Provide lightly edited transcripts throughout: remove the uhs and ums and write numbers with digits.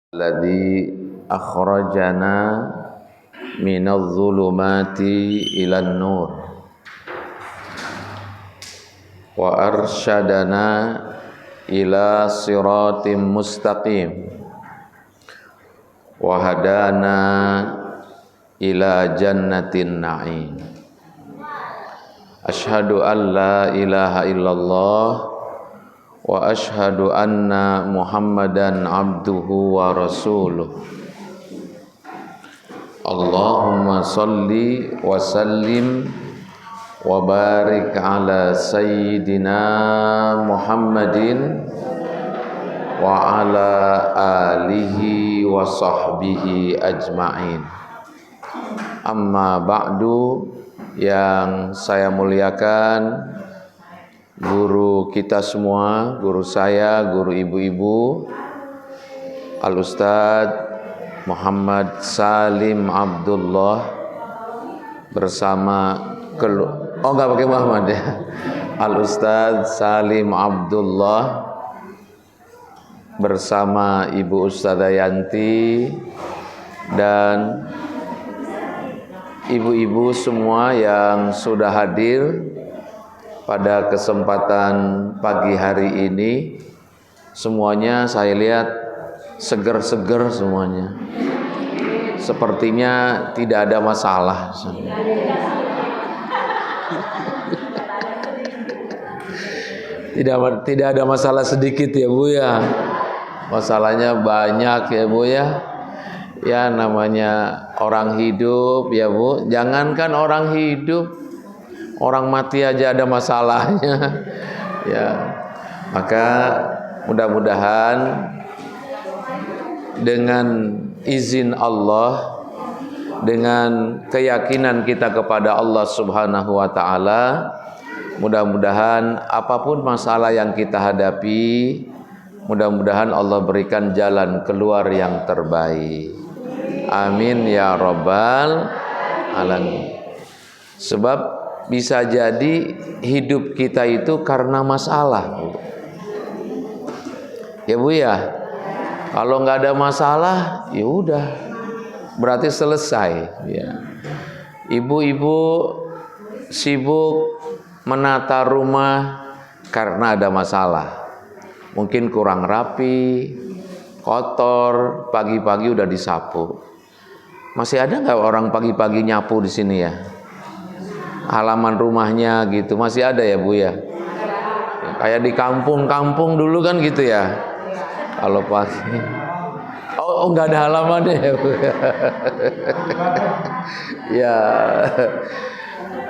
Alladzi akhrajana minadh dhulumati ilan nur wa arsyadana ila siratim mustaqim wa hadana ila jannatin na'im. Asyhadu an la ilaha illallah wa ashhadu anna Muhammadan abduhu wa rasuluh. Allahumma salli wa sallim wa barik ala sayyidina Muhammadin wa ala alihi wa sahbihi ajma'in. Amma ba'du, yang saya muliakan guru kita semua, guru saya, guru ibu-ibu, Al-Ustadz Muhammad Salim Abdullah bersama enggak pakai Muhammad ya. Al-Ustadz Salim Abdullah bersama Ibu Ustadzah Yanti dan ibu-ibu semua yang sudah hadir pada kesempatan pagi hari ini. Semuanya saya lihat seger-seger semuanya. Sepertinya tidak ada masalah. Tidak ada masalah sedikit ya Bu ya. Masalahnya banyak ya Bu ya. Ya namanya orang hidup ya Bu. Jangankan orang hidup, orang mati aja ada masalahnya. Ya. Maka mudah-mudahan dengan izin Allah, dengan keyakinan kita kepada Allah Subhanahu wa taala, mudah-mudahan apapun masalah yang kita hadapi, mudah-mudahan Allah berikan jalan keluar yang terbaik. Amin ya rabbal alamin. Sebab bisa jadi hidup kita itu karena masalah, ya Bu ya. Kalau nggak ada masalah, ya udah, berarti selesai. Ya. Ibu-ibu sibuk menata rumah karena ada masalah. Mungkin kurang rapi, kotor, pagi-pagi udah disapu. Masih ada nggak orang pagi-pagi nyapu di sini ya? Halaman rumahnya gitu masih ada ya Bu ya? Kayak di kampung-kampung dulu kan gitu ya. Kalau pagi, oh nggak ada halamannya ya Bu. Ya,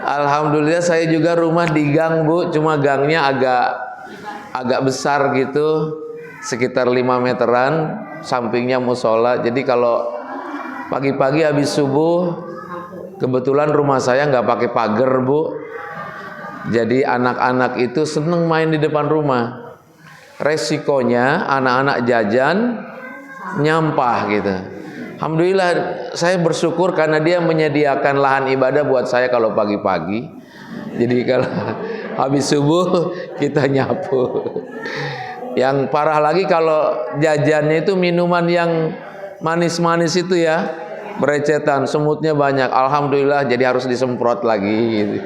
alhamdulillah saya juga rumah di gang Bu, cuma gangnya agak besar gitu, sekitar 5 meteran, sampingnya musola. Jadi kalau pagi-pagi habis subuh, kebetulan rumah saya nggak pakai pagar Bu. Jadi anak-anak itu seneng main di depan rumah. Resikonya anak-anak jajan nyampah gitu. Alhamdulillah saya bersyukur karena dia menyediakan lahan ibadah buat saya kalau pagi-pagi. Jadi kalau habis subuh kita nyapu. Yang parah lagi kalau jajannya itu minuman yang manis-manis itu ya, berecetan, semutnya banyak. Alhamdulillah jadi harus disemprot lagi gitu.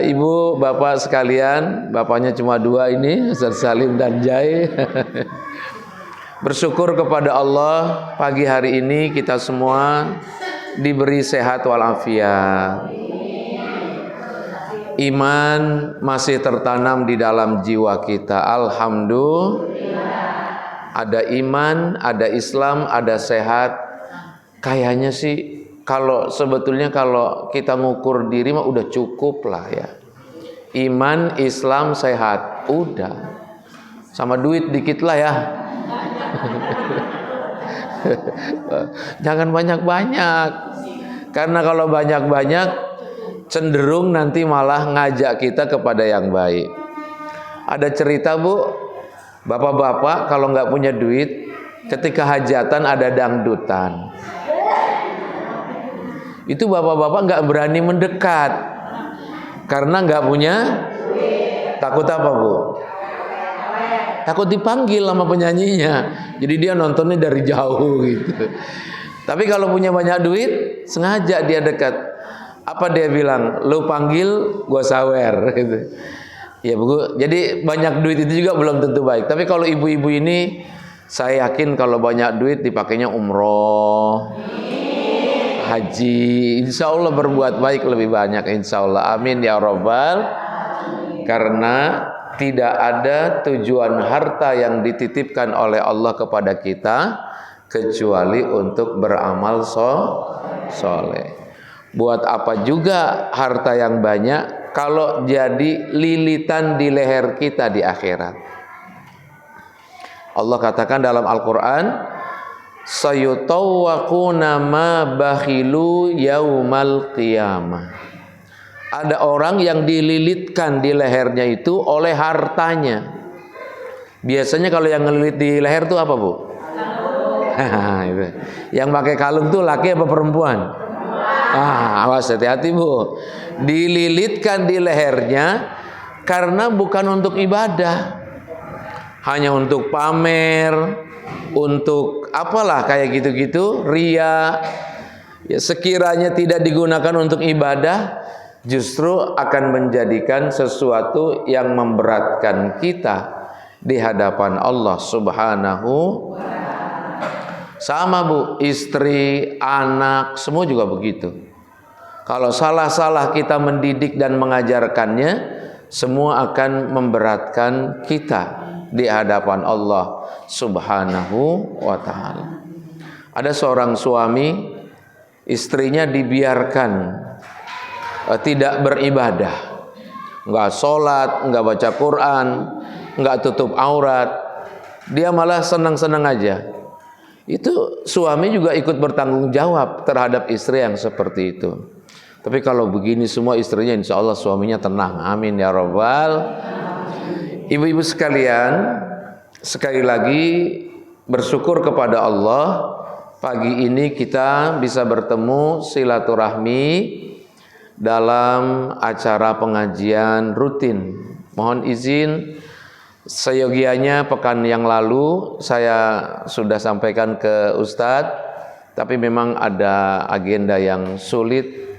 Ibu, bapak sekalian, bapaknya cuma 2 ini, Ustaz Salim dan Jai. Bersyukur kepada Allah, pagi hari ini kita semua diberi sehat walafiat. Iman masih tertanam di dalam jiwa kita. Alhamdulillah. Ada iman, ada Islam, ada sehat. Kayaknya sih sebetulnya kalau kita ngukur diri mah udah cukup lah ya. Iman, Islam, sehat, udah. Sama duit dikit lah ya. Jangan banyak-banyak. Karena kalau banyak-banyak cenderung nanti malah ngajak kita kepada yang baik. Ada cerita Bu, bapak-bapak kalau nggak punya duit, ketika hajatan ada dangdutan. Itu bapak-bapak nggak berani mendekat karena nggak punya. Takut apa Bu? takut dipanggil sama penyanyinya. Jadi dia nontonnya dari jauh gitu. Tapi kalau punya banyak duit, sengaja dia dekat. Apa dia bilang? Lu panggil, gua sawer gitu. Ya Bu, jadi banyak duit itu juga belum tentu baik. Tapi kalau ibu-ibu ini, saya yakin kalau banyak duit dipakainya umroh, haji, insya Allah berbuat baik lebih banyak, insya Allah. Amin ya Rabbal. Karena tidak ada tujuan harta yang dititipkan oleh Allah kepada kita kecuali untuk beramal soleh. Buat apa juga harta yang banyak kalau jadi lilitan di leher kita di akhirat. Allah katakan dalam Al-Quran, sayutawwaquna ma bakhilu yaumal qiyamah. Ada orang yang dililitkan di lehernya itu oleh hartanya. Biasanya kalau yang ngelilit di leher itu apa, Bu? Yang pakai kalung tuh laki apa perempuan? Awas, hati-hati Bu. Dililitkan di lehernya karena bukan untuk ibadah, hanya untuk pamer, untuk apalah kayak gitu-gitu, ria. Ya, sekiranya tidak digunakan untuk ibadah, justru akan menjadikan sesuatu yang memberatkan kita di hadapan Allah Subhanahu. Sama Bu, istri, anak, semua juga begitu. Kalau salah-salah kita mendidik dan mengajarkannya, semua akan memberatkan kita di hadapan Allah Subhanahu wa ta'ala. Ada seorang suami, istrinya dibiarkan tidak beribadah, nggak sholat, nggak baca Quran, nggak tutup aurat, dia malah senang-senang aja. Itu suami juga ikut bertanggung jawab terhadap istri yang seperti itu. Tapi kalau begini semua istrinya, insya Allah suaminya tenang. Amin ya Rabbal. Ibu-ibu sekalian, sekali lagi bersyukur kepada Allah, pagi ini kita bisa bertemu silaturahmi dalam acara pengajian rutin. Mohon izin, seyogianya pekan yang lalu saya sudah sampaikan ke Ustadz, tapi memang ada agenda yang sulit.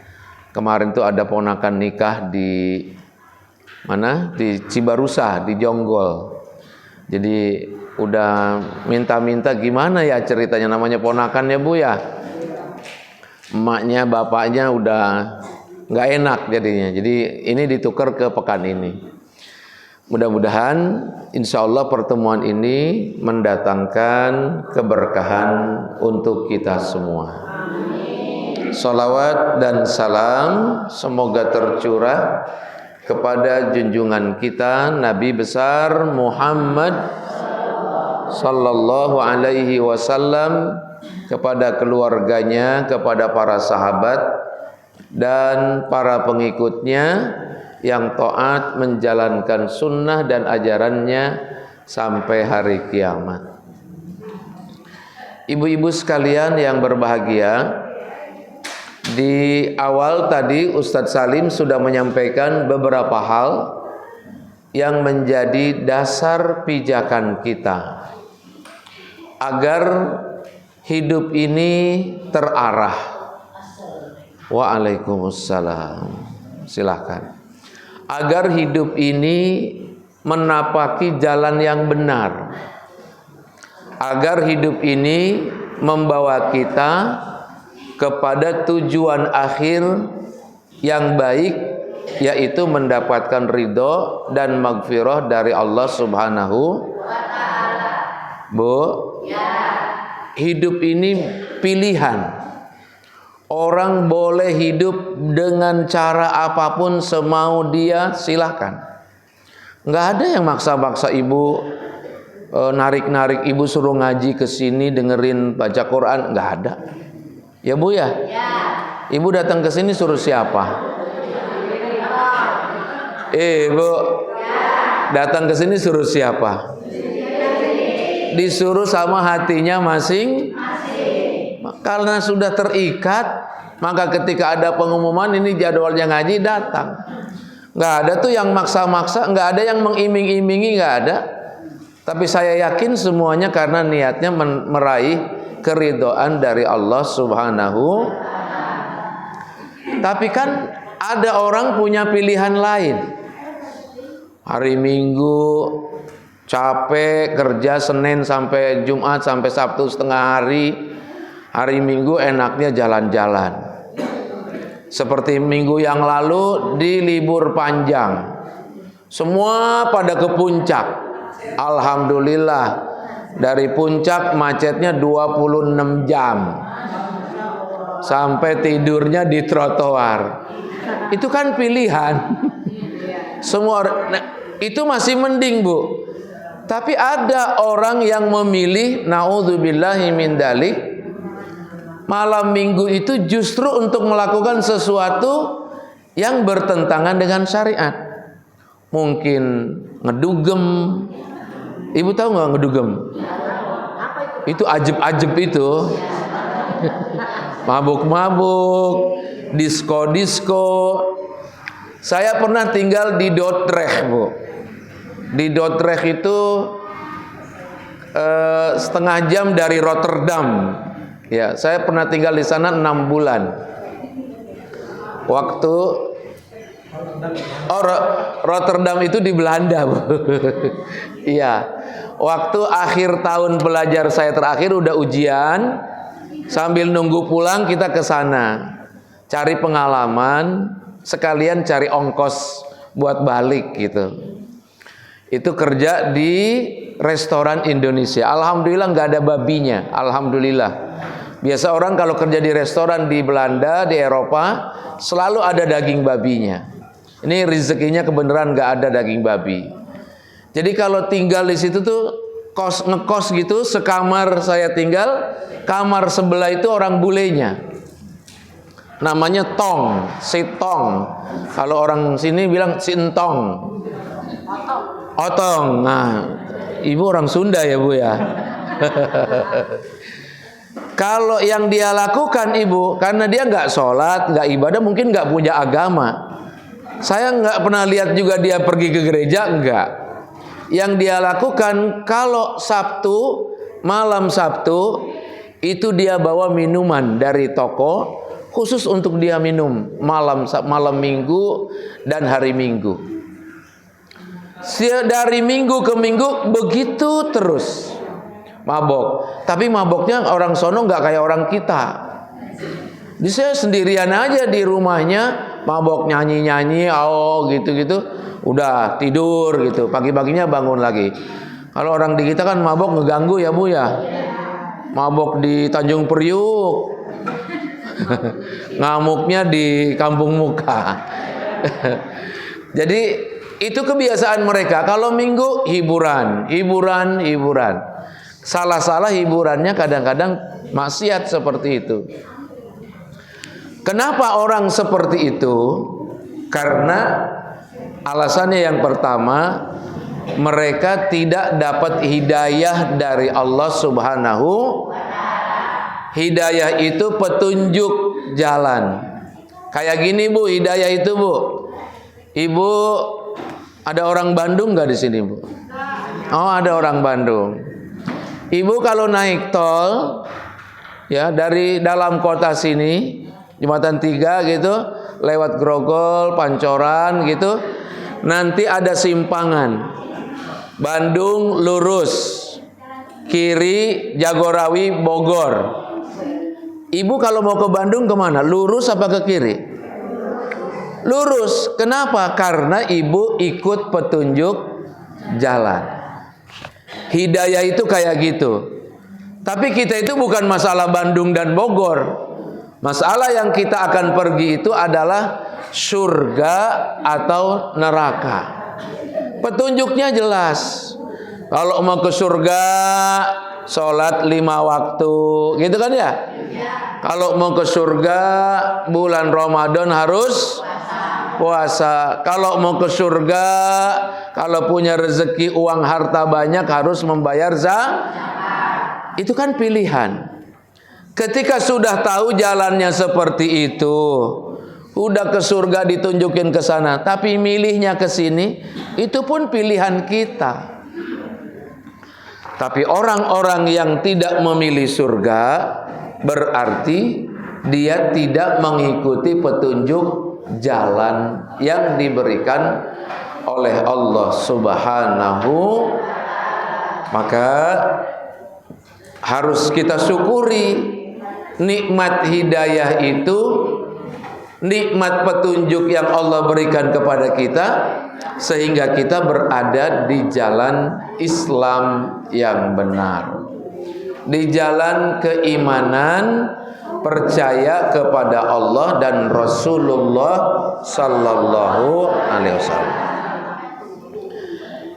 Kemarin tuh ada ponakan nikah di mana? Di Cibarusa, di Jonggol. Jadi udah minta-minta gimana ya ceritanya, namanya ponakan ya Bu ya. Emaknya, bapaknya udah nggak enak jadinya. Jadi ini ditukar ke pekan ini. Mudah-mudahan insya Allah pertemuan ini mendatangkan keberkahan untuk kita semua. Salawat dan salam semoga tercurah kepada junjungan kita Nabi besar Muhammad sallallahu alaihi wasallam, kepada keluarganya, kepada para sahabat dan para pengikutnya yang taat menjalankan sunnah dan ajarannya sampai hari kiamat. Ibu-ibu sekalian yang berbahagia, di awal tadi Ustadz Salim sudah menyampaikan beberapa hal yang menjadi dasar pijakan kita agar hidup ini terarah. Waalaikumsalam. Silahkan. Agar hidup ini menapaki jalan yang benar, agar hidup ini membawa kita kepada tujuan akhir yang baik, yaitu mendapatkan ridho dan maghfirah dari Allah Subhanahu wa ta'ala. Bu, ya. Hidup ini pilihan. Orang boleh hidup dengan cara apapun semau dia, silahkan. Nggak ada yang maksa-maksa ibu, narik-narik ibu suruh ngaji ke sini dengerin baca Quran, nggak ada. Ya Bu ya? Ya. Ibu datang ke sini suruh siapa? Bu, datang ke sini suruh siapa? Disuruh sama hatinya masing. Karena sudah terikat, maka ketika ada pengumuman ini jadwalnya ngaji, datang. Nggak ada tuh yang maksa-maksa, nggak ada yang mengiming-imingi, nggak ada. Tapi saya yakin semuanya karena niatnya meraih keridhaan dari Allah Subhanahu. Tapi kan ada orang punya pilihan lain. Hari Minggu capek kerja Senin sampai Jumat sampai Sabtu setengah hari. Hari Minggu enaknya jalan-jalan. Seperti minggu yang lalu di libur panjang. Semua pada ke puncak. Alhamdulillah. Dari puncak macetnya 26 jam. Sampai tidurnya di trotoar. Itu kan pilihan. Semua itu masih mending, Bu. Tapi ada orang yang memilih naudzubillahi min dalik, malam minggu itu justru untuk melakukan sesuatu yang bertentangan dengan syariat. Mungkin ngedugem. Ibu tahu nggak ngedugem? Itu ajeb-ajeb itu. Mabuk-mabuk, disko-disko. Saya pernah tinggal di Dordrecht, Bu. Di Dordrecht itu setengah jam dari Rotterdam. Ya, saya pernah tinggal di sana 6 bulan. Waktu Rotterdam itu di Belanda, Bu. Iya. Waktu akhir tahun belajar saya terakhir udah ujian, sambil nunggu pulang kita ke sana. Cari pengalaman, sekalian cari ongkos buat balik gitu. Itu kerja di restoran Indonesia. Alhamdulillah nggak ada babinya. Alhamdulillah. Biasa orang kalau kerja di restoran di Belanda, di Eropa, selalu ada daging babinya. Ini rezekinya kebenaran nggak ada daging babi. Jadi kalau tinggal di situ tuh ngekos gitu, sekamar saya tinggal, kamar sebelah itu orang bulenya. Namanya Tong, si Tong. Kalau orang sini bilang si Entong. Otong. Nah, ibu orang Sunda ya, Bu ya. Kalau yang dia lakukan, Ibu, karena dia nggak sholat, nggak ibadah, mungkin nggak punya agama. Saya nggak pernah lihat juga dia pergi ke gereja, nggak. Yang dia lakukan kalau Sabtu, malam Sabtu, itu dia bawa minuman dari toko khusus untuk dia minum malam Minggu dan hari Minggu. Dari minggu ke minggu begitu terus mabok. Tapi maboknya orang sono nggak kayak orang kita. Jadi saya sendirian aja di rumahnya, mabok nyanyi-nyanyi, gitu-gitu, udah tidur gitu. Pagi-paginya bangun lagi. Kalau orang di kita kan mabok ngeganggu ya, Bu ya. Mabok di Tanjung Priuk, ngamuknya di Kampung Muka. Jadi itu kebiasaan mereka. Kalau minggu hiburan. Salah-salah hiburannya kadang-kadang maksiat seperti itu. Kenapa orang seperti itu? Karena alasannya yang pertama, mereka tidak dapat hidayah dari Allah Subhanahu. Hidayah itu petunjuk jalan. Kayak gini, Bu, hidayah itu, Bu. Ibu, ada orang Bandung nggak di sini, Bu? Oh, ada orang Bandung. Ibu kalau naik tol, ya dari dalam kota sini, Jembatan 3 gitu, lewat Grogol, Pancoran gitu, nanti ada simpangan. Bandung lurus, kiri Jagorawi Bogor. Ibu kalau mau ke Bandung kemana? Lurus apa ke kiri? Lurus. Kenapa? Karena ibu ikut petunjuk jalan. Hidayah itu kayak gitu. Tapi kita itu bukan masalah Bandung dan Bogor. Masalah yang kita akan pergi itu adalah surga atau neraka. Petunjuknya jelas. Kalau mau ke surga, sholat 5 waktu, gitu kan ya? Kalau mau ke surga, bulan Ramadan harus puasa. Kalau mau ke surga, kalau punya rezeki uang harta banyak harus membayar zakat. Itu kan pilihan. Ketika sudah tahu jalannya seperti itu, udah ke surga ditunjukin ke sana, tapi milihnya ke sini, itu pun pilihan kita. Tapi orang-orang yang tidak memilih surga berarti dia tidak mengikuti petunjuk jalan yang diberikan oleh Allah Subhanahu. Maka harus kita syukuri nikmat hidayah itu, nikmat petunjuk yang Allah berikan kepada kita, sehingga kita berada di jalan Islam yang benar, di jalan keimanan, percaya kepada Allah dan Rasulullah sallallahu alaihi wasallam.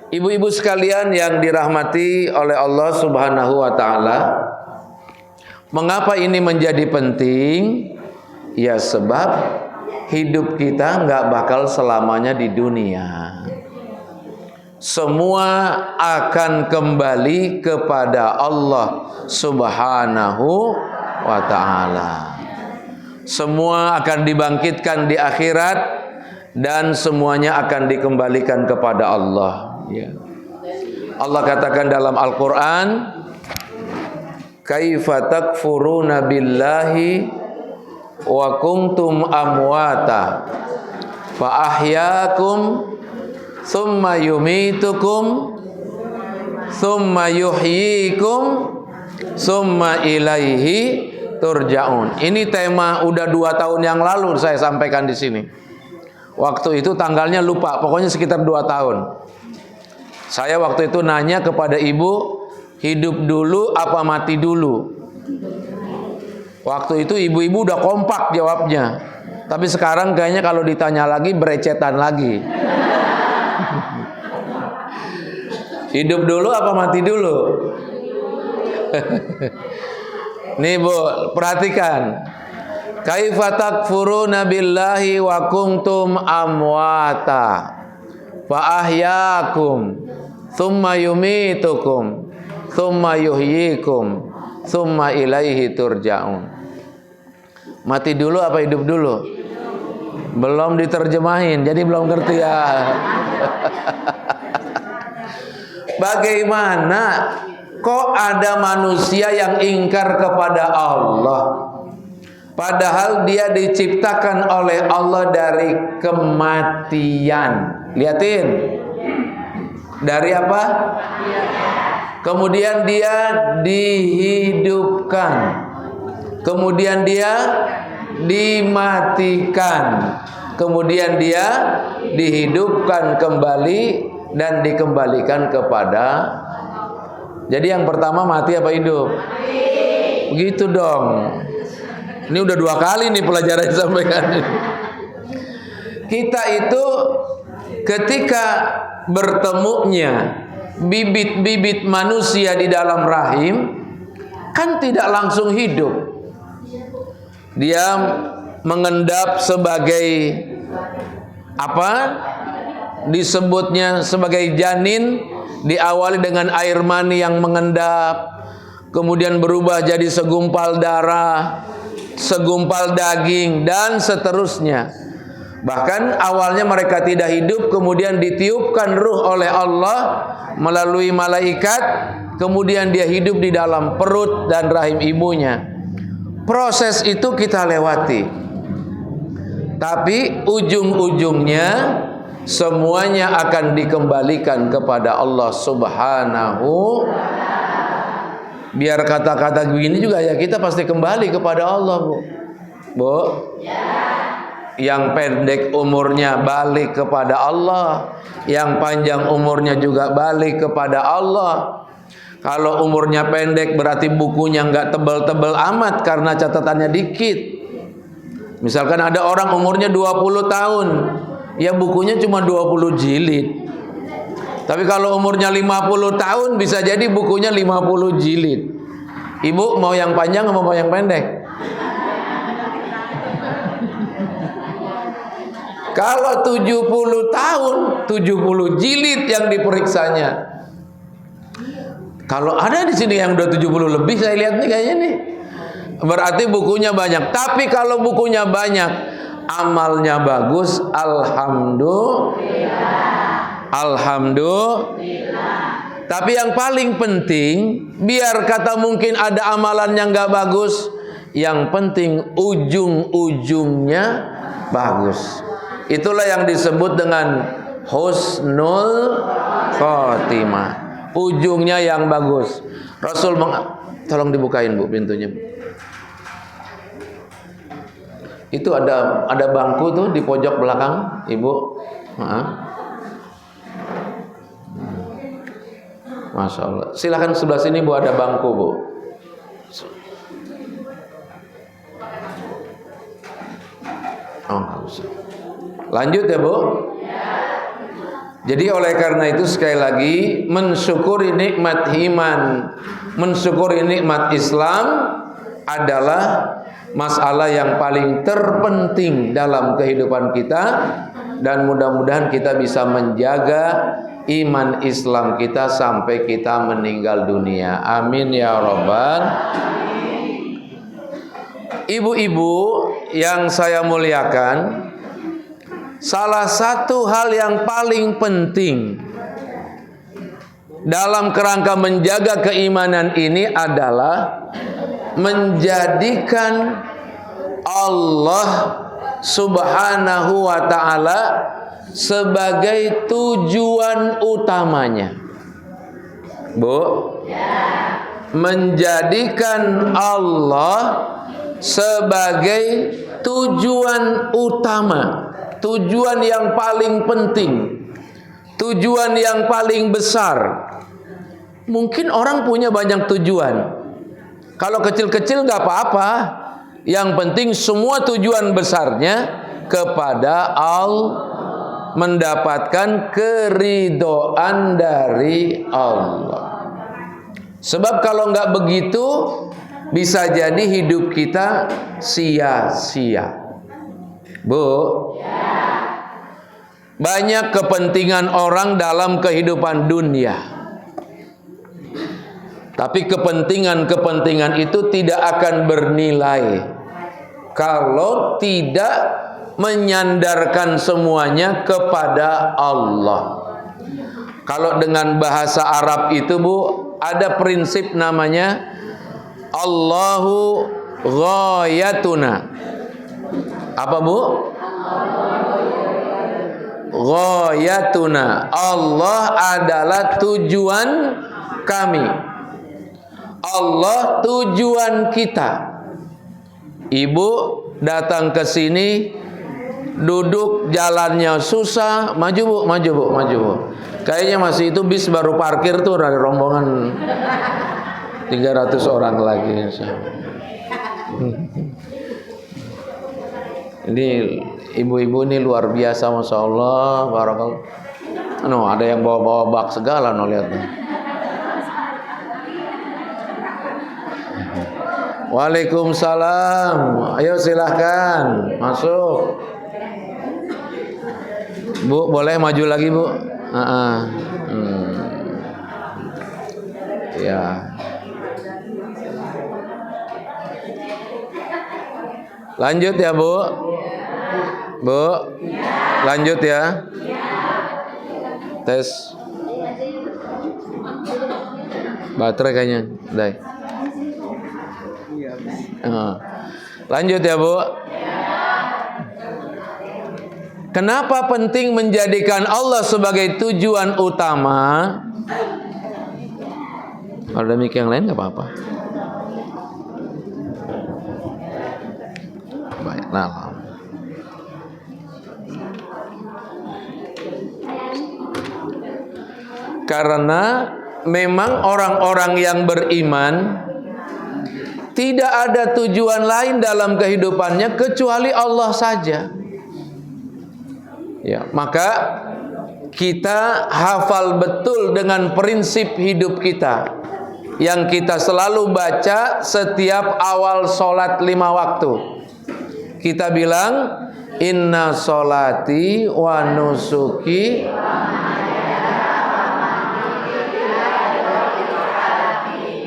Ibu-ibu sekalian yang dirahmati oleh Allah Subhanahu wa taala, mengapa ini menjadi penting? Ya sebab hidup kita nggak bakal selamanya di dunia. Semua akan kembali kepada Allah Subhanahu wa ta'ala. Semua akan dibangkitkan di akhirat dan semuanya akan dikembalikan kepada Allah. Ya. Allah katakan dalam Al-Quran, kaifa takfuruna billahi wa kuntum amwata fa ahyakum thumma yumitukum thumma yuhyikum thumma ilaihi turja'un. Ini tema udah 2 tahun yang lalu saya sampaikan di sini. Waktu itu tanggalnya lupa, pokoknya sekitar 2 tahun. Saya waktu itu nanya kepada ibu, hidup dulu apa mati dulu? Waktu itu ibu-ibu udah kompak jawabnya. Tapi sekarang kayaknya kalau ditanya lagi berecetan lagi. Hidup dulu apa mati dulu? Nih Bu, perhatikan. Kaifa takfuruna billahi wa kuntum amwata fa ahyakum thumma yumitukum thumma yuhyikum thumma ilaihi turja'un. Mati dulu apa hidup dulu? Belum diterjemahin, jadi belum ngerti ya. Bagaimana kok ada manusia yang ingkar kepada Allah, padahal dia diciptakan oleh Allah dari kematian. Lihatin, dari apa? Kemudian dia dihidupkan, kemudian dia dimatikan, kemudian dia dihidupkan kembali dan dikembalikan kepada. Jadi yang pertama mati apa hidup? Begitu dong. Ini udah 2 kali nih pelajaran yang disampaikan. Kita itu ketika bertemunya bibit-bibit manusia di dalam rahim kan tidak langsung hidup. Dia mengendap sebagai apa? Disebutnya sebagai janin, diawali dengan air mani yang mengendap, kemudian berubah jadi segumpal darah, segumpal daging, dan seterusnya. Bahkan awalnya mereka tidak hidup, kemudian ditiupkan ruh oleh Allah melalui malaikat, kemudian dia hidup di dalam perut dan rahim ibunya. Proses itu kita lewati, tapi ujung-ujungnya semuanya akan dikembalikan kepada Allah Subhanahu. Biar kata-kata begini juga ya, kita pasti kembali kepada Allah, Bu. Yang pendek umurnya balik kepada Allah, yang panjang umurnya juga balik kepada Allah. Kalau umurnya pendek berarti bukunya nggak tebel-tebel amat karena catatannya dikit. Misalkan ada orang umurnya 20 tahun, ya bukunya cuma 20 jilid. Tapi kalau umurnya 50 tahun bisa jadi bukunya 50 jilid. Ibu mau yang panjang atau mau yang pendek? Kalau 70 tahun, 70 jilid yang diperiksanya. Kalau ada di sini yang udah 70 lebih, saya lihat nih kayaknya nih, berarti bukunya banyak. Tapi kalau bukunya banyak, amalnya bagus, alhamdulillah. Alhamdulillah. Tapi yang paling penting, biar kata mungkin ada amalan yang gak bagus, yang penting ujung-ujungnya bagus. Itulah yang disebut dengan husnul khotimah. Ujungnya yang bagus. Rasul tolong dibukain Bu pintunya. Itu ada bangku tuh di pojok belakang, Ibu. Masya Allah. Silakan sebelah sini Bu, ada bangku Bu. Oh, nggak usah. Lanjut ya Bu. Jadi oleh karena itu sekali lagi mensyukuri nikmat iman, mensyukuri nikmat Islam adalah masalah yang paling terpenting dalam kehidupan kita, dan mudah-mudahan kita bisa menjaga iman Islam kita sampai kita meninggal dunia. Amin ya Rabbal. Ibu-ibu yang saya muliakan, salah satu hal yang paling penting dalam kerangka menjaga keimanan ini adalah menjadikan Allah Subhanahu wa ta'ala sebagai tujuan utamanya. Bu, menjadikan Allah sebagai tujuan utama, tujuan yang paling penting, tujuan yang paling besar. Mungkin orang punya banyak tujuan. Kalau kecil-kecil gak apa-apa. Yang penting semua tujuan besarnya kepada Allah, mendapatkan keridhaan dari Allah. Sebab kalau nggak begitu, bisa jadi hidup kita sia-sia. Bu, banyak kepentingan orang dalam kehidupan dunia, tapi kepentingan-kepentingan itu tidak akan bernilai kalau tidak menyandarkan semuanya kepada Allah. Kalau dengan bahasa Arab itu Bu, ada prinsip namanya Allahu ghayatuna. Apa Bu? Ghayatuna. Allah adalah tujuan kami. Allah tujuan kita. Ibu datang ke sini, duduk jalannya susah, maju Bu, maju Bu, maju Bu. Kayaknya masih itu bis baru parkir tuh dari rombongan 300 orang lagi. Ini ibu-ibu ini luar biasa, Masya Allah, barakallah. No, ada yang bawa-bawa bak segala, no, lihat. Waalaikumsalam. Ayo silahkan masuk. Bu, boleh maju lagi Bu? Ya. Lanjut ya Bu. Bu, lanjut ya. Tes. Baterai kayaknya, Dai. Lanjut ya Bu. Kenapa penting menjadikan Allah sebagai tujuan utama? Kalau ada mic yang lain nggak apa-apa. Baik, nah. Karena memang orang-orang yang beriman tidak ada tujuan lain dalam kehidupannya kecuali Allah saja. Ya, maka kita hafal betul dengan prinsip hidup kita yang kita selalu baca setiap awal sholat 5 waktu. Kita bilang, inna sholati wa nusuki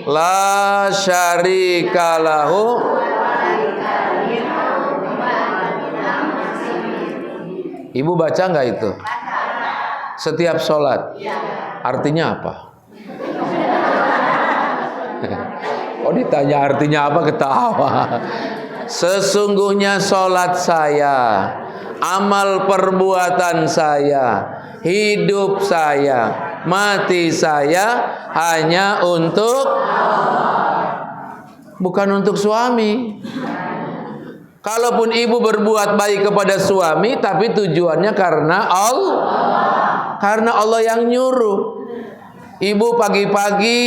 la syarika lahu. Ibu baca nggak itu? Setiap sholat. Artinya apa? Kok ditanya artinya apa ketawa. Sesungguhnya sholat saya, amal perbuatan saya, hidup saya, mati saya hanya untuk, bukan untuk suami. Kalaupun ibu berbuat baik kepada suami, tapi tujuannya karena Allah. Karena Allah yang nyuruh. Ibu pagi-pagi,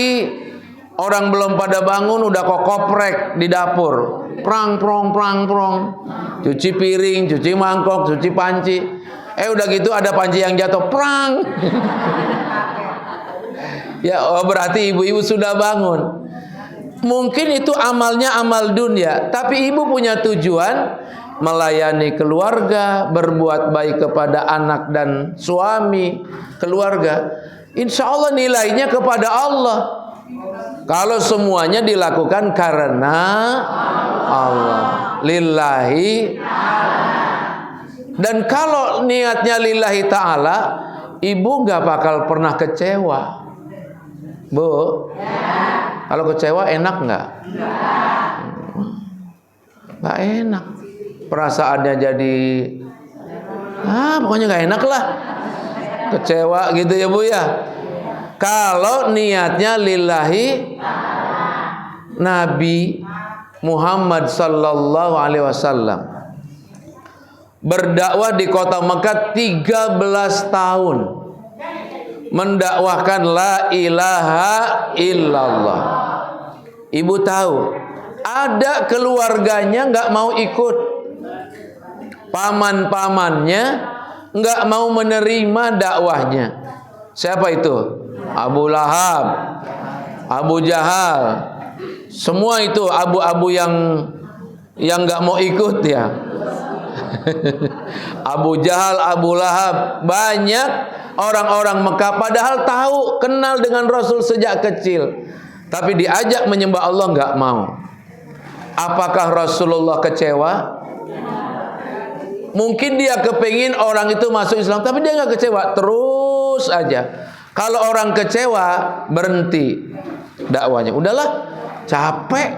orang belum pada bangun, udah kok koprek di dapur. Prang, prong, prang, prong. Cuci piring, cuci mangkok, cuci panci. Udah gitu ada panci yang jatuh, prang. Ya, berarti ibu-ibu sudah bangun. Mungkin itu amalnya amal dunia, tapi ibu punya tujuan melayani keluarga, berbuat baik kepada anak dan suami, keluarga. Insya Allah nilainya kepada Allah. Kalau semuanya dilakukan karena Allah, lillahi. Dan kalau niatnya lillahi ta'ala, ibu gak bakal pernah kecewa. Bu, kalau kecewa enak nggak? Nggak enak. Perasaannya jadi, pokoknya nggak enak lah. Kecewa gitu ya bu ya. Kalau niatnya lillahi, Nabi Muhammad sallallahu alaihi wasallam berdakwah di kota Mekah 13 tahun. Mendakwahkan la ilaha illallah. Ibu tahu, ada keluarganya nggak mau ikut, paman-pamannya nggak mau menerima dakwahnya. Siapa itu? Abu Lahab, Abu Jahal, semua itu abu-abu yang nggak mau ikut ya. Abu Jahal, Abu Lahab, banyak orang-orang Mekah padahal tahu, kenal dengan Rasul sejak kecil, tapi diajak menyembah Allah nggak mau. Apakah Rasulullah kecewa? Mungkin dia kepingin orang itu masuk Islam, tapi dia nggak kecewa, terus aja. Kalau orang kecewa, berhenti dakwanya. Udahlah, capek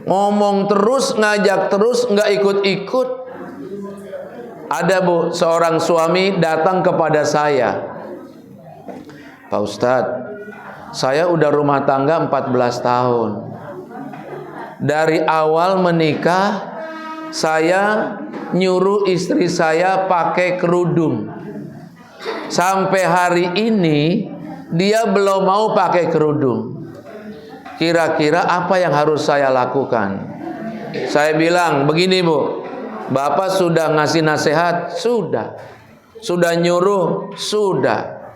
ngomong terus, ngajak terus, nggak ikut-ikut. Ada bu, seorang suami datang kepada saya, Pak Ustadz, saya udah rumah tangga 14 tahun. Dari awal menikah, saya nyuruh istri saya pakai kerudung. Sampai hari ini, dia belum mau pakai kerudung. Kira-kira apa yang harus saya lakukan? Saya bilang, begini bu, Bapak sudah ngasih nasihat? Sudah nyuruh? Sudah.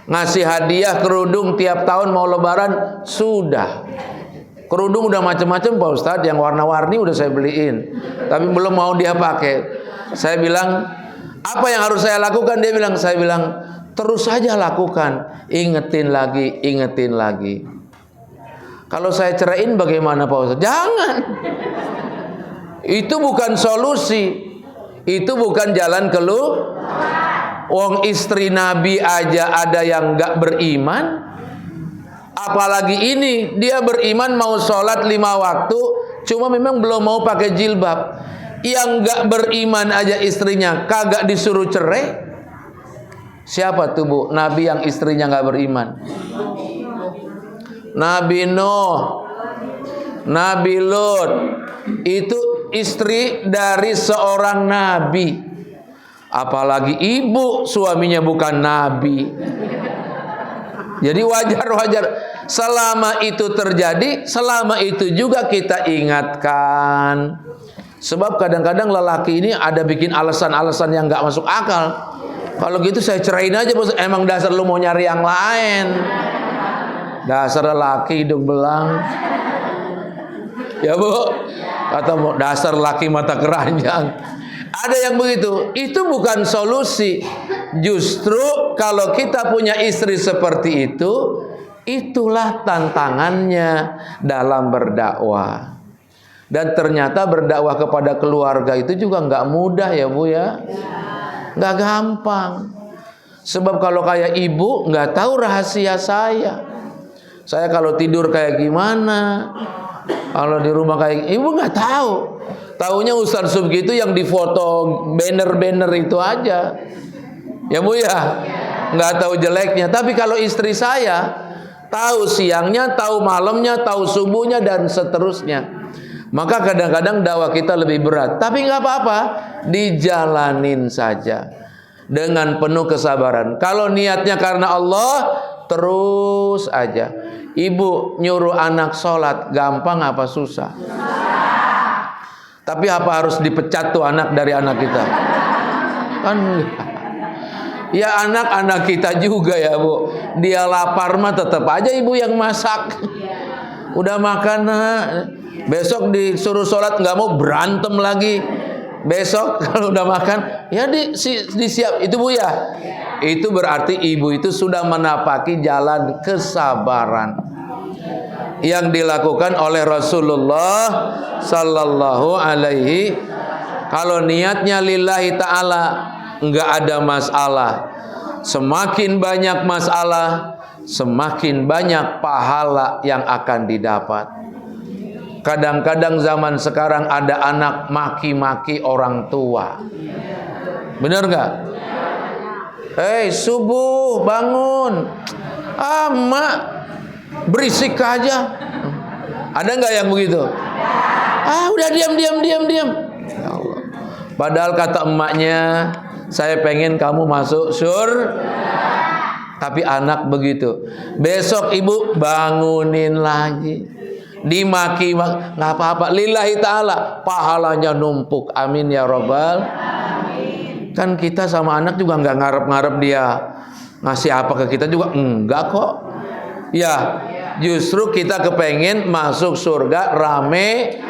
Ngasih hadiah kerudung tiap tahun mau lebaran? Sudah. Kerudung udah macam-macam Pak Ustadz, yang warna-warni udah saya beliin, tapi belum mau dia pakai. Saya bilang, apa yang harus saya lakukan? Saya bilang, terus saja lakukan. Ingetin lagi, ingetin lagi. Kalau saya ceraiin bagaimana Pak Ustadz? Jangan. Itu bukan solusi. Itu bukan jalan keluar. Wong istri Nabi aja ada yang gak beriman, apalagi ini. Dia beriman mau sholat 5 waktu, cuma memang belum mau pakai jilbab. Yang gak beriman aja istrinya kagak disuruh cerai. Siapa tuh bu? Nabi yang istrinya gak beriman. Nabi Nuh, Nabi Lut, itu istri dari seorang nabi. Apalagi ibu suaminya bukan nabi. Jadi wajar-wajar. Selama itu terjadi, selama itu juga kita ingatkan. Sebab kadang-kadang lelaki ini ada bikin alasan-alasan yang gak masuk akal. Kalau gitu saya ceraiin aja, bos. Emang dasar lu mau nyari yang lain. Dasar lelaki hidung belang. Ya bu, kata dasar laki mata keranjang. Ada yang begitu. Itu bukan solusi. Justru kalau kita punya istri seperti itu, itulah tantangannya dalam berdakwah. Dan ternyata berdakwah kepada keluarga itu juga nggak mudah ya bu ya. Nggak gampang. Sebab kalau kayak ibu nggak tahu rahasia saya. Saya kalau tidur kayak gimana, kalau di rumah kayak ibu nggak tahu. Taunya Ustadz Subki itu yang difoto banner-banner itu aja. Ya Bu ya, nggak tahu jeleknya. Tapi kalau istri saya tahu siangnya, tahu malamnya, tahu subuhnya dan seterusnya. Maka kadang-kadang dakwah kita lebih berat. Tapi nggak apa-apa, dijalanin saja dengan penuh kesabaran. Kalau niatnya karena Allah, terus aja. Ibu nyuruh anak sholat gampang apa susah? Tapi apa harus dipecat tuh anak dari anak kita? Kan ya anak-anak kita juga ya Bu. Dia lapar mah tetap aja ibu yang masak. Udah makan, besok disuruh sholat nggak mau, berantem lagi. Besok kalau udah makan ya disiap itu Bu ya. Itu berarti ibu itu sudah menapaki jalan kesabaran yang dilakukan oleh Rasulullah sallallahu alaihi. Kalau niatnya lillahi ta'ala, enggak ada masalah. Semakin banyak masalah, semakin banyak pahala yang akan didapat. Kadang-kadang zaman sekarang ada anak maki-maki orang tua. Benar enggak? Hei, subuh bangun. Mak berisik aja. Ada enggak yang begitu? Udah diam. Ya Allah. Padahal kata emaknya, saya pengen kamu masuk surga. Tapi anak begitu. Besok ibu bangunin lagi. Dimaki, nggak apa-apa. Lillahi ta'ala, pahalanya numpuk. Amin ya robbal. Kan kita sama anak juga nggak ngarep-ngarep dia ngasih apa ke kita juga, enggak kok. Ya, justru kita kepengen masuk surga rame.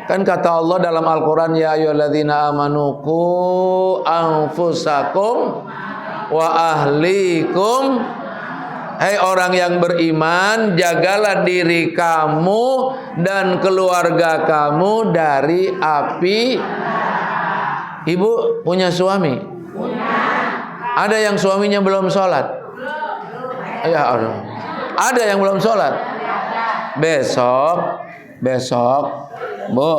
Kan kata Allah dalam Al-Quran, ya ayyuhalladzina amanu qu anfusakum wa ahlikum. Hai orang yang beriman, jagalah diri kamu dan keluarga kamu dari api. Ibu punya suami? Ada yang suaminya belum sholat? Ya Allah. Ada yang belum sholat? Besok Bu,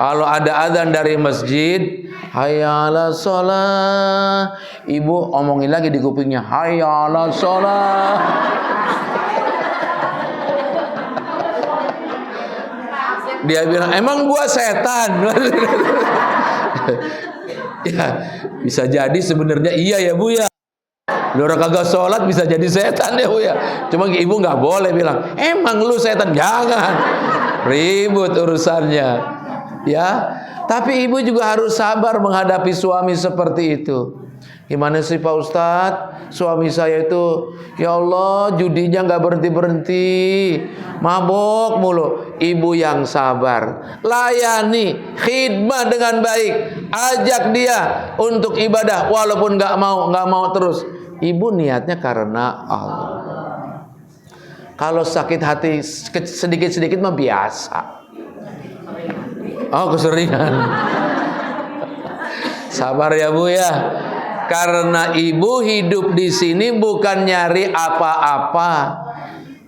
kalau ada azan dari masjid, hayya 'alas shalah, ibu omongin lagi di kupingnya, hayya 'alas shalah. Dia bilang, emang gua setan? Ya, bisa jadi sebenarnya iya ya Bu ya. Orang kagak sholat bisa jadi setan ya Bu ya. Cuma ibu nggak boleh bilang, emang lu setan, jangan. Ribut urusannya. Ya, tapi ibu juga harus sabar menghadapi suami seperti itu. Gimana sih Pak Ustadz? Suami saya itu, ya Allah, judinya nggak berhenti-berhenti, mabok mulu. Ibu yang sabar, layani, khidmah dengan baik, ajak dia untuk ibadah walaupun nggak mau terus. Ibu niatnya karena Allah. Kalau sakit hati sedikit-sedikit mah biasa. Oh, keseringan. Sabar ya Bu ya. Karena ibu hidup di sini bukan nyari apa-apa.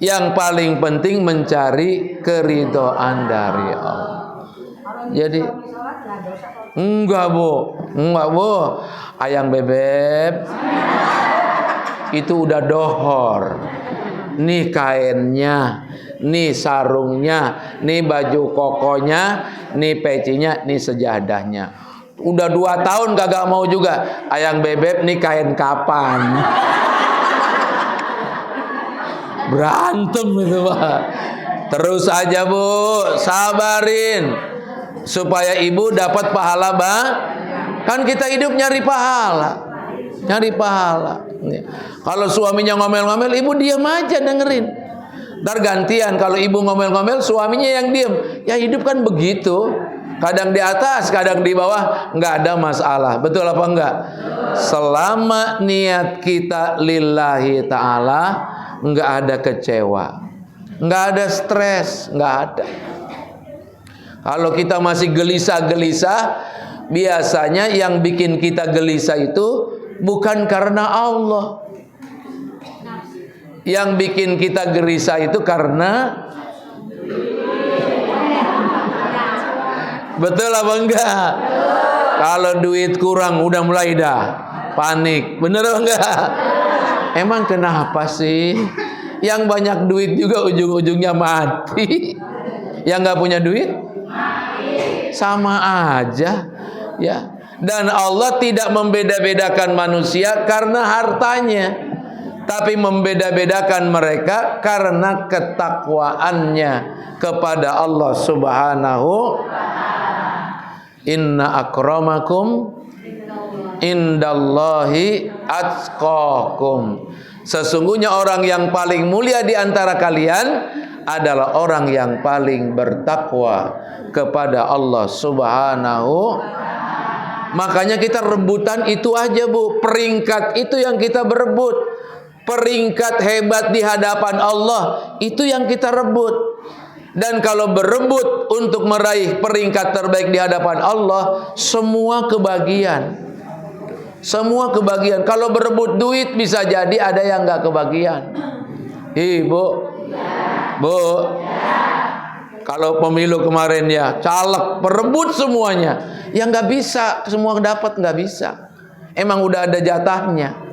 Yang paling penting mencari keridhaan dari Allah. Jadi enggak Bu. Ayang bebek itu udah dohor. Nih kainnya, nih sarungnya, nih baju kokonya, nih pecinya, nih sejadahnya. Udah 2 tahun kagak mau juga. Ayang bebek nih kain kapan? Berantem itu Pak. Terus aja Bu, sabarin supaya ibu dapat pahala Bang. Kan kita hidup nyari pahala. Kalau suaminya ngomel-ngomel, ibu diam aja dengerin. Ntar gantian, kalau ibu ngomel-ngomel, suaminya yang diam. Ya hidup kan begitu. Kadang di atas, kadang di bawah, nggak ada masalah. Betul apa enggak? Selama niat kita lillahi ta'ala, nggak ada kecewa, nggak ada stres, nggak ada. Kalau kita masih gelisah-gelisah, biasanya yang bikin kita gelisah itu bukan karena Allah. Yang bikin kita gelisah itu karena betul apa enggak? Kalau duit kurang udah mulai dah panik. Bener apa enggak? Emang kenapa sih? Yang banyak duit juga ujung-ujungnya mati. Yang nggak punya duit sama aja, ya. Dan Allah tidak membeda-bedakan manusia karena hartanya, tapi membeda-bedakan mereka karena ketakwaannya kepada Allah Subhanahu. Inna akramakum indallahi atqakum. Sesungguhnya orang yang paling mulia di antara kalian adalah orang yang paling bertakwa kepada Allah Subhanahu. Makanya kita rebutan itu aja, Bu. Peringkat itu yang kita berebut. Peringkat hebat di hadapan Allah itu yang kita rebut. Dan kalau berebut untuk meraih peringkat terbaik di hadapan Allah, semua kebagian. Semua kebagian. Kalau berebut duit bisa jadi ada yang nggak kebagian. Bu. Bu. Kalau pemilu kemarin ya caleg perebut semuanya. Yang nggak bisa semua dapat, nggak bisa. Emang udah ada jatahnya.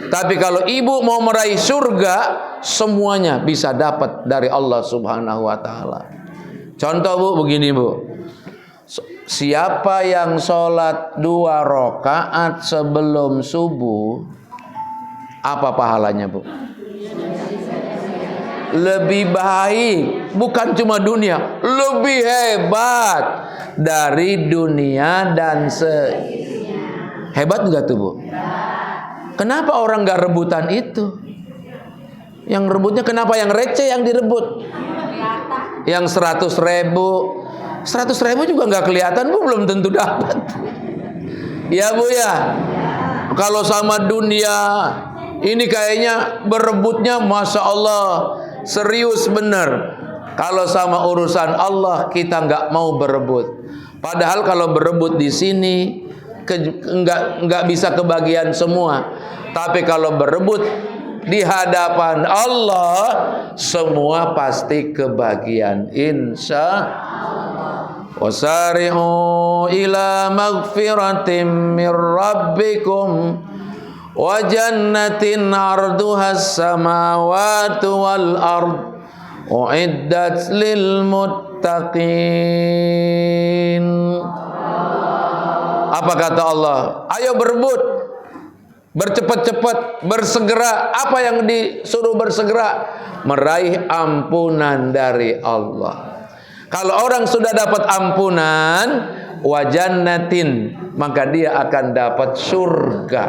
Tapi kalau ibu mau meraih surga, semuanya bisa dapat dari Allah Subhanahu wa taala. Contoh, Bu, begini, Bu. Siapa yang sholat 2 rakaat sebelum subuh, apa pahalanya, Bu? Lebih baik, bukan cuma dunia, lebih hebat dari dunia dan hebat juga tuh, Bu. Kenapa orang nggak rebutan itu? Yang rebutnya kenapa yang receh yang direbut? Yang 100.000, 100.000 juga nggak kelihatan, Bu, belum tentu dapat. Ya, Bu, ya. Kalau sama dunia ini kayaknya berebutnya, masya Allah, serius bener. Kalau sama urusan Allah kita nggak mau berebut. Padahal kalau berebut di sini nggak bisa kebagian semua. Tapi kalau berebut di hadapan Allah, semua pasti kebagian, insya Allah. Wasari'u ila magfiratin min rabbikum wa jannatin arduhas samawati wal ard uiddat lil muttaqin. Apa kata Allah? Ayo berebut, bercepat-cepat, bersegera. Apa yang disuruh bersegera? Meraih ampunan dari Allah. Kalau orang sudah dapat ampunan, wajannatin, maka dia akan dapat surga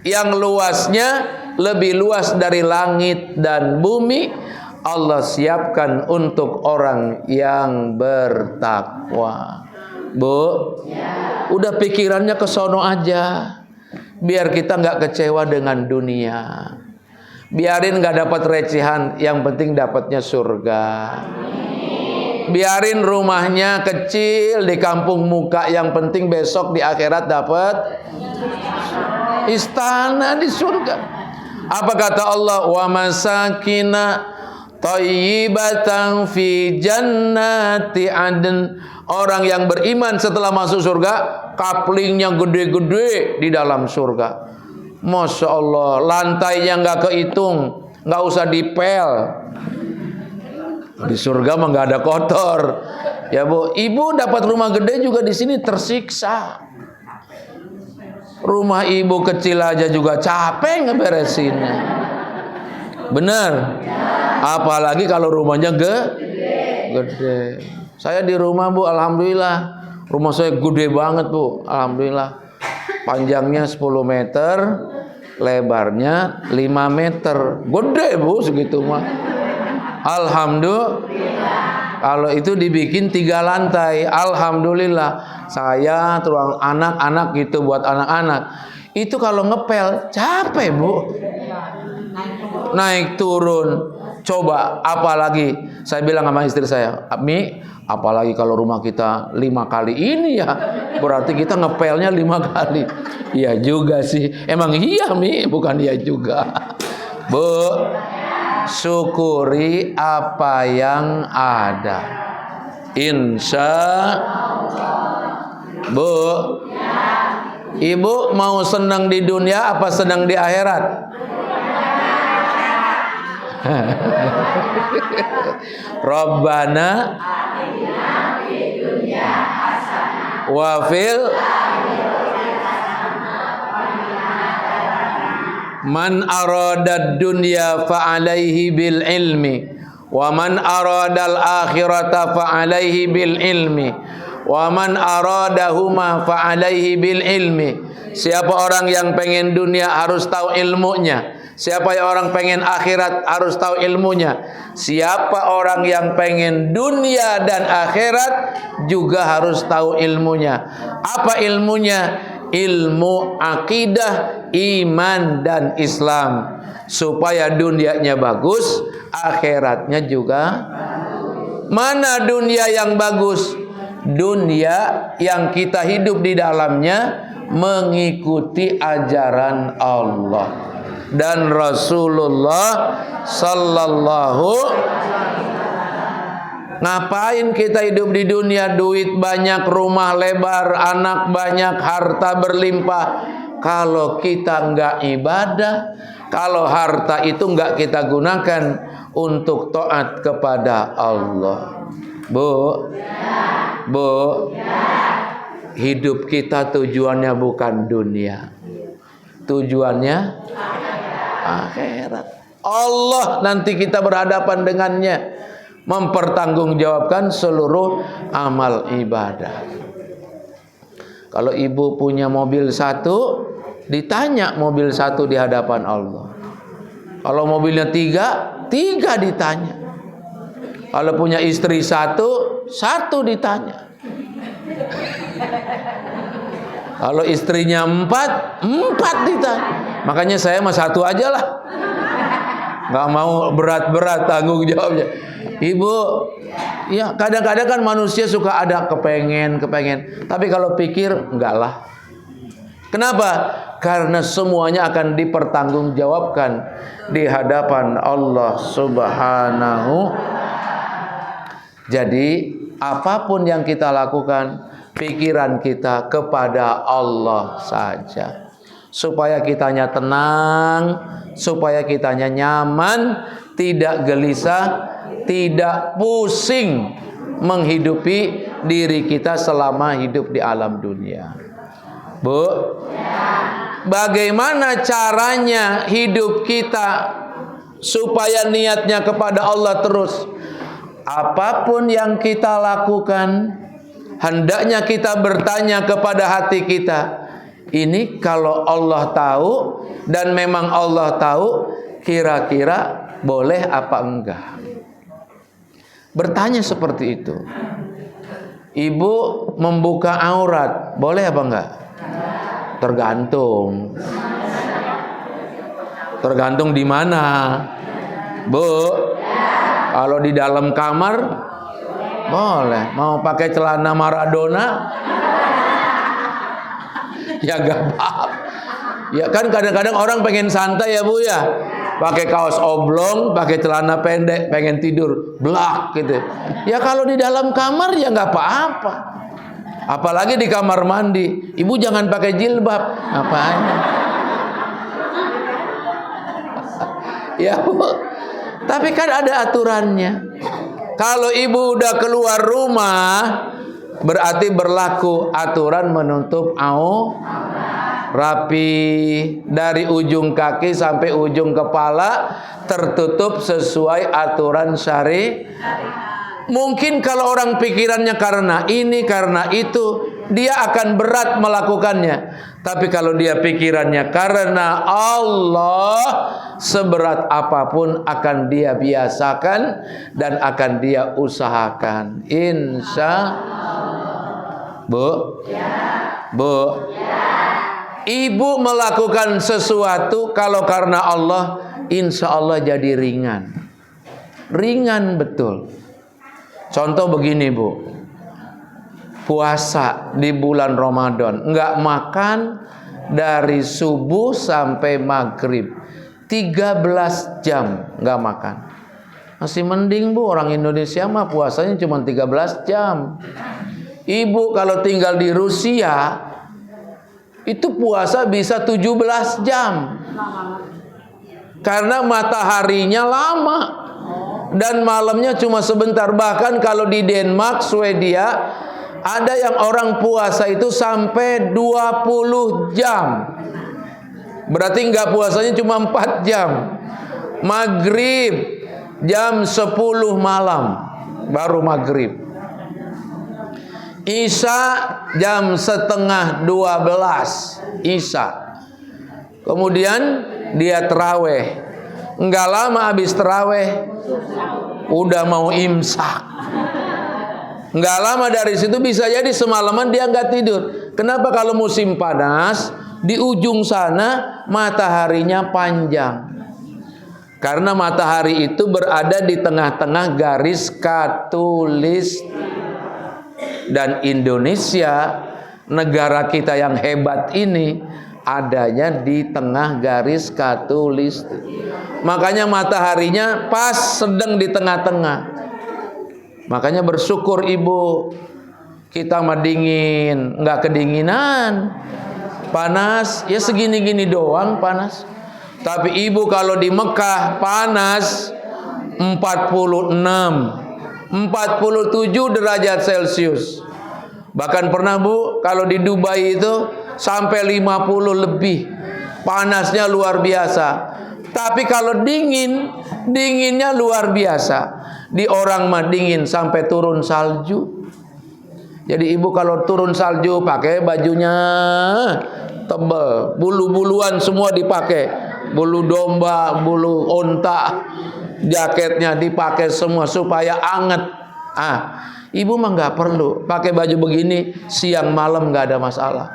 yang luasnya lebih luas dari langit dan bumi. Allah siapkan untuk orang yang bertakwa. Bu, udah pikirannya ke sono aja, biar kita nggak kecewa dengan dunia. Biarin nggak dapat recehan, yang penting dapatnya surga. Biarin rumahnya kecil di kampung muka, yang penting besok di akhirat dapat istana di surga. Apa kata Allah? Wa masakina thayyibatan fi jannati adn. Orang yang beriman setelah masuk surga, kaplingnya gede-gede di dalam surga. Masya Allah, lantainya nggak kehitung, nggak usah dipel. Di surga mah nggak ada kotor. Ya, Bu, ibu dapat rumah gede juga di sini tersiksa. Rumah ibu kecil aja juga capek ngeberesinnya. Bener? Apalagi kalau rumahnya gede. Saya di rumah, Bu, alhamdulillah. Rumah saya gede banget, Bu, alhamdulillah. Panjangnya 10 meter, lebarnya 5 meter. Gede, Bu, segitu mah. Alhamdulillah. Kalau itu dibikin 3 lantai, alhamdulillah. Saya terus anak-anak gitu, buat anak-anak. Itu kalau ngepel capek, Bu. Naik turun. Coba apalagi saya bilang sama istri saya, Mi, apalagi kalau rumah kita 5 kali ini ya, berarti kita ngepelnya 5 kali. Iya juga sih. Emang iya, Mi, bukan iya juga. Bu, syukuri apa yang ada. Insya Bu, ibu mau senang di dunia apa senang di akhirat? Rabbana wa fil man arada dunya fa alaihi bil ilmi wa man arada al akhirata fa alaihi bil ilmi wa man aradahuma fa alaihi bil ilmi. Siapa orang yang pengen dunia harus tahu ilmunya. Siapa yang orang pengen akhirat harus tahu ilmunya. Siapa orang yang pengen dunia dan akhirat juga harus tahu ilmunya. Apa ilmunya? Ilmu akidah, iman dan Islam. Supaya dunianya bagus, akhiratnya juga. Mana dunia yang bagus? Dunia yang kita hidup di dalamnya mengikuti ajaran Allah dan Rasulullah sallallahu. Ngapain kita hidup di dunia? Duit banyak, rumah lebar, anak banyak, harta berlimpah. Kalau kita enggak ibadah, kalau harta itu enggak kita gunakan untuk taat kepada Allah. Bu, hidup kita tujuannya bukan dunia, tujuannya akhirat. Allah nanti kita berhadapan dengannya, mempertanggungjawabkan seluruh amal ibadah. Kalau ibu punya mobil satu, ditanya mobil satu di hadapan Allah. Kalau mobilnya tiga ditanya. Kalau punya istri satu ditanya. Kalau istrinya empat ditanya. Makanya saya mah satu aja lah. Gak mau berat-berat tanggung jawabnya. Ibu, ya kadang-kadang kan manusia suka ada kepengen. Tapi kalau pikir, enggak lah. Kenapa? Karena semuanya akan dipertanggungjawabkan di hadapan Allah Subhanahu. Jadi apapun yang kita lakukan, pikiran kita kepada Allah saja. Supaya kitanya tenang, supaya kitanya nyaman, tidak gelisah, tidak pusing menghidupi diri kita selama hidup di alam dunia. Bu, bagaimana caranya hidup kita supaya niatnya kepada Allah terus? Apapun yang kita lakukan, hendaknya kita bertanya kepada hati kita, ini kalau Allah tahu dan memang Allah tahu, kira-kira boleh apa enggak? Bertanya seperti itu. Ibu membuka aurat, boleh apa enggak? Tergantung. Tergantung di mana, Bu? Kalau di dalam kamar boleh. Mau pakai celana Maradona ya gak apa-apa. Ya kan kadang-kadang orang pengen santai ya Bu ya, pakai kaos oblong, pakai celana pendek, pengen tidur blak gitu. Ya kalau di dalam kamar ya gak apa-apa. Apalagi di kamar mandi. Ibu jangan pakai jilbab. Ngapain? Ya Bu. Tapi kan ada aturannya. Kalau ibu udah keluar rumah, berarti berlaku aturan menutup aurat. Rapi dari ujung kaki sampai ujung kepala, tertutup sesuai aturan syari. Mungkin kalau orang pikirannya karena ini, karena itu, dia akan berat melakukannya. Tapi kalau dia pikirannya karena Allah, seberat apapun akan dia biasakan dan akan dia usahakan. Insya Bu, Bu, ibu melakukan sesuatu kalau karena Allah, insya Allah jadi ringan. Ringan betul. Contoh begini Bu, puasa di bulan Ramadan, nggak makan dari subuh sampai maghrib, 13 jam nggak makan. Masih mending Bu, orang Indonesia mah puasanya cuma 13 jam. Ibu kalau tinggal di Rusia itu puasa bisa 17 jam. Karena mataharinya lama dan malamnya cuma sebentar. Bahkan kalau di Denmark, Swedia, ada yang orang puasa itu sampai 20 jam. Berarti nggak puasanya cuma 4 jam. Maghrib jam 10 malam baru maghrib. Isya jam setengah 12 Isya. Kemudian dia terawih. Nggak lama habis terawih udah mau imsak. Nggak lama dari situ bisa jadi semalaman dia nggak tidur. Kenapa? Kalau musim panas di ujung sana mataharinya panjang. Karena matahari itu berada di tengah-tengah garis khatulistiwa. Dan Indonesia, negara kita yang hebat ini, adanya di tengah garis khatulistiwa. Makanya mataharinya pas sedang di tengah-tengah. Makanya bersyukur Ibu, kita mah dingin, nggak kedinginan. Panas, ya segini-gini doang panas. Tapi Ibu kalau di Mekah panas 46, 47 derajat Celcius. Bahkan pernah Bu, kalau di Dubai itu sampai 50 lebih. Panasnya luar biasa. Tapi kalau dingin, dinginnya luar biasa. Di orang mah dingin sampai turun salju. Jadi Ibu kalau turun salju pakai bajunya tebal, bulu-buluan semua dipakai. Bulu domba, bulu onta, jaketnya dipakai semua supaya anget. Ibu mah nggak perlu pakai baju begini siang malam, nggak ada masalah.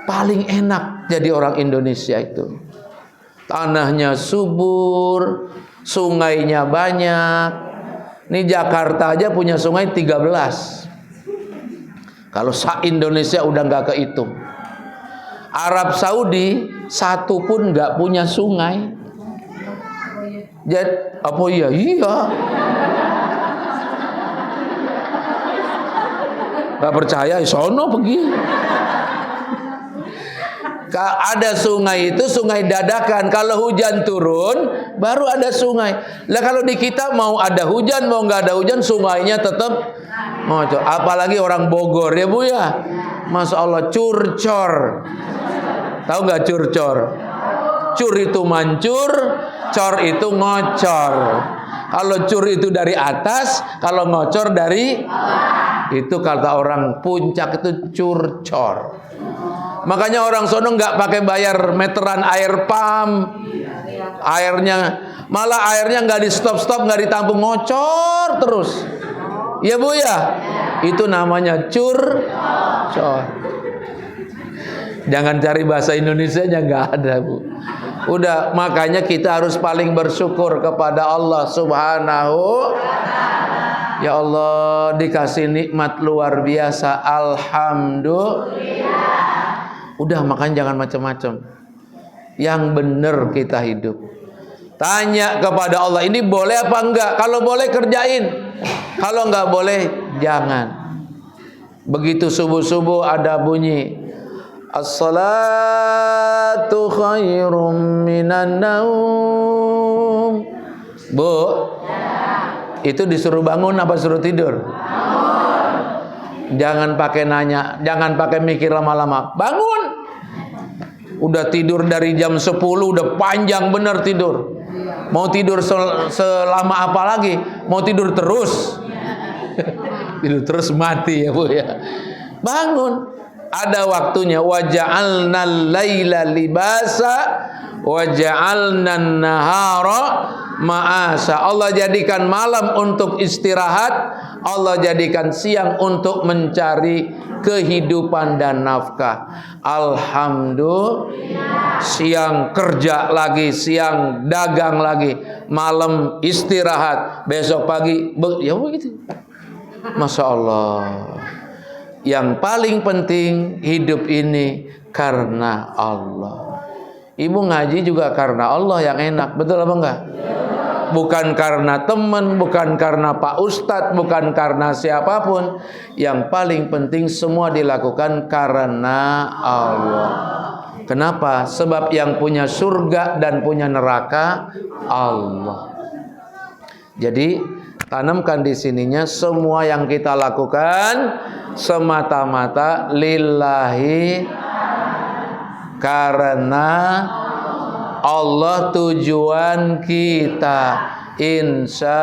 Paling enak jadi orang Indonesia itu. Tanahnya subur, sungainya banyak. Ini Jakarta aja punya sungai 13. Kalau se-Indonesia udah nggak kehitung. Arab Saudi satu pun nggak punya sungai. Jadi apa iya? Iya. Nggak percaya? Sono pergi. Ada sungai itu sungai dadakan. Kalau hujan turun baru ada sungai. Lah kalau di kita mau ada hujan mau nggak ada hujan sungainya tetap ngocor. Apalagi orang Bogor ya Bu ya. Masya Allah curcor. Tahu nggak curcor? Cur itu mancur, cor itu ngocor. Kalau cur itu dari atas, kalau ngocor dari itu kata orang Puncak itu curcor. Makanya orang sono nggak pakai bayar meteran air pump, airnya malah airnya nggak di stop nggak ditampung ngocor terus. Ya Bu ya, itu namanya curcor. Jangan cari bahasa Indonesianya, nggak ada Bu. Udah, makanya kita harus paling bersyukur kepada Allah Subhanahu. Ya Allah dikasih nikmat luar biasa, alhamdulillah. Udah, makanya jangan macam-macam. Yang benar kita hidup. Tanya kepada Allah, ini boleh apa enggak? Kalau boleh kerjain. Kalau enggak boleh jangan. Begitu subuh-subuh ada bunyi As-salatu khairum minan naum. Bu, itu disuruh bangun apa suruh tidur? Jangan pakai nanya, jangan pakai mikir lama-lama. Bangun. Udah tidur dari jam 10, udah panjang bener tidur. Mau tidur selama apa lagi? Mau tidur terus? Tidur terus mati ya Bu ya. Bangun. Ada waktunya. Wa ja'alnal laila libasa wa ja'alnan nahara ma'asa. Allah jadikan malam untuk istirahat, Allah jadikan siang untuk mencari kehidupan dan nafkah. Alhamdulillah. Siang kerja lagi, siang dagang lagi, malam istirahat, besok pagi ya begitu. Masya Allah. Yang paling penting hidup ini karena Allah. Ibu ngaji juga karena Allah yang enak, betul apa enggak? Bukan karena teman, bukan karena Pak Ustadz, bukan karena siapapun. Yang paling penting semua dilakukan karena Allah. Kenapa? Sebab yang punya surga dan punya neraka Allah. Jadi tanamkan di sininya semua yang kita lakukan semata-mata lillahi, karena Allah tujuan kita. Insya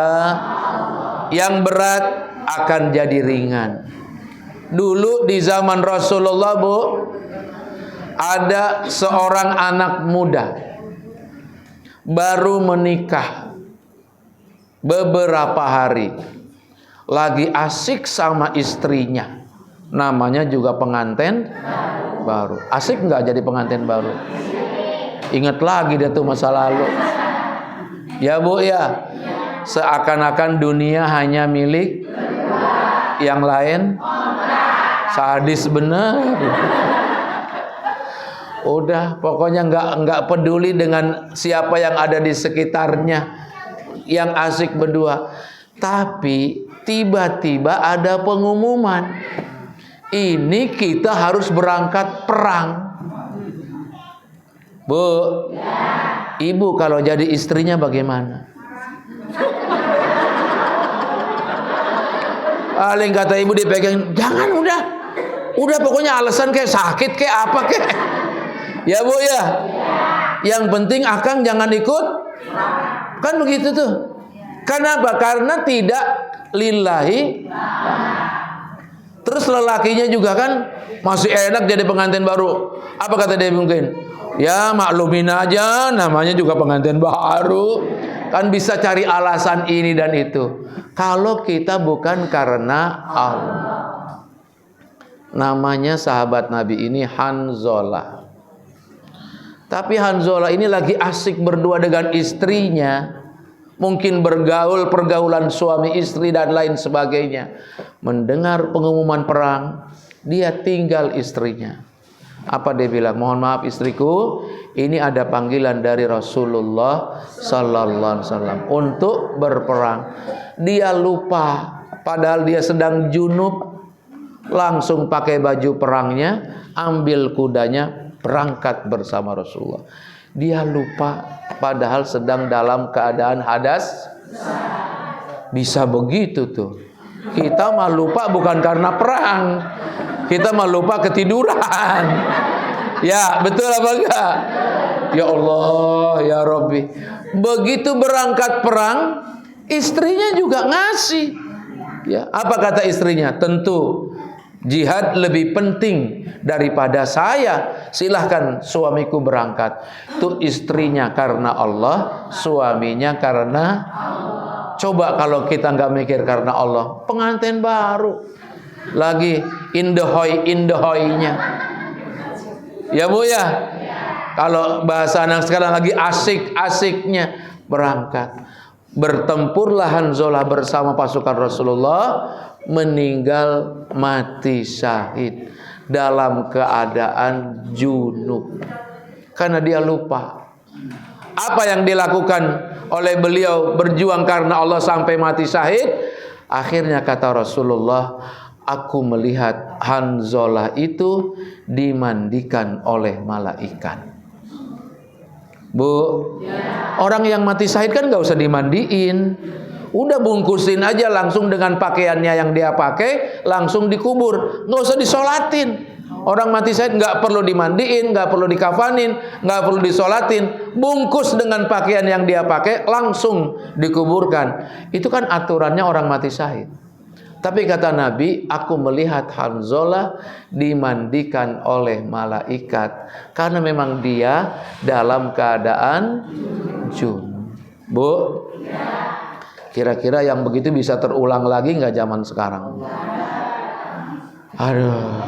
yang berat akan jadi ringan. Dulu di zaman Rasulullah, Bu, ada seorang anak muda baru menikah beberapa hari, lagi asik sama istrinya, namanya juga pengantin baru. Asik nggak jadi pengantin baru? Ingat lagi dia tuh masa lalu. Ya Bu ya. Seakan-akan dunia hanya milik yang lain. Sadis bener. Udah, pokoknya nggak peduli dengan siapa yang ada di sekitarnya, yang asik berdua. Tapi tiba-tiba ada pengumuman, ini kita harus berangkat perang. Bu, ibu kalau jadi istrinya bagaimana? Paling kata ibu dipegang, jangan, udah pokoknya alasan kayak sakit kayak apa kayak. Ya Bu ya. Yang penting akang jangan ikut. Kan begitu tuh. Kenapa? Karena tidak lillahi. Terus lelakinya juga kan masih enak jadi pengantin baru. Apa kata dia mungkin? Ya maklumin aja, namanya juga pengantin baru. Kan bisa cari alasan ini dan itu. Kalau kita bukan karena Allah. Namanya sahabat Nabi ini Hanzalah. Tapi Hanzalah ini lagi asik berdua dengan istrinya. Mungkin bergaul, pergaulan suami istri dan lain sebagainya. Mendengar pengumuman perang, dia tinggal istrinya. Apa dia bilang? Mohon maaf istriku, ini ada panggilan dari Rasulullah sallallahu alaihi wasallam untuk berperang. Dia lupa, padahal dia sedang junub, langsung pakai baju perangnya, ambil kudanya, berangkat bersama Rasulullah. Dia lupa, padahal sedang dalam keadaan hadas. Bisa begitu tuh. Kita mah lupa bukan karena perang, kita mah lupa ketiduran. Ya, betul apa enggak? Ya Allah, ya Rabbi. Begitu berangkat perang, istrinya juga ngasih. Ya, apa kata istrinya? Tentu jihad lebih penting daripada saya. Silahkan suamiku berangkat. Itu istrinya karena Allah, suaminya karena Allah. Coba kalau kita nggak mikir karena Allah, pengantin baru lagi indehoy-nya. Ya Bu ya. Kalau bahasa anak sekarang lagi asik-asiknya berangkat. Bertempurlah Hanzalah bersama pasukan Rasulullah, meninggal mati syahid dalam keadaan junub. Karena dia lupa. Apa yang dilakukan oleh beliau berjuang karena Allah sampai mati syahid? Akhirnya kata Rasulullah, aku melihat Hanzalah itu dimandikan oleh malaikat. Bu, orang yang mati syahid kan gak usah dimandiin. Udah bungkusin aja langsung dengan pakaiannya yang dia pakai, langsung dikubur. Gak usah disolatin. Orang mati syahid nggak perlu dimandiin, nggak perlu dikafanin, nggak perlu disolatin, bungkus dengan pakaian yang dia pakai, langsung dikuburkan. Itu kan aturannya orang mati syahid. Tapi kata Nabi, aku melihat Hanzalah dimandikan oleh malaikat karena memang dia dalam keadaan junub. Bu, kira-kira yang begitu bisa terulang lagi nggak zaman sekarang? Aduh.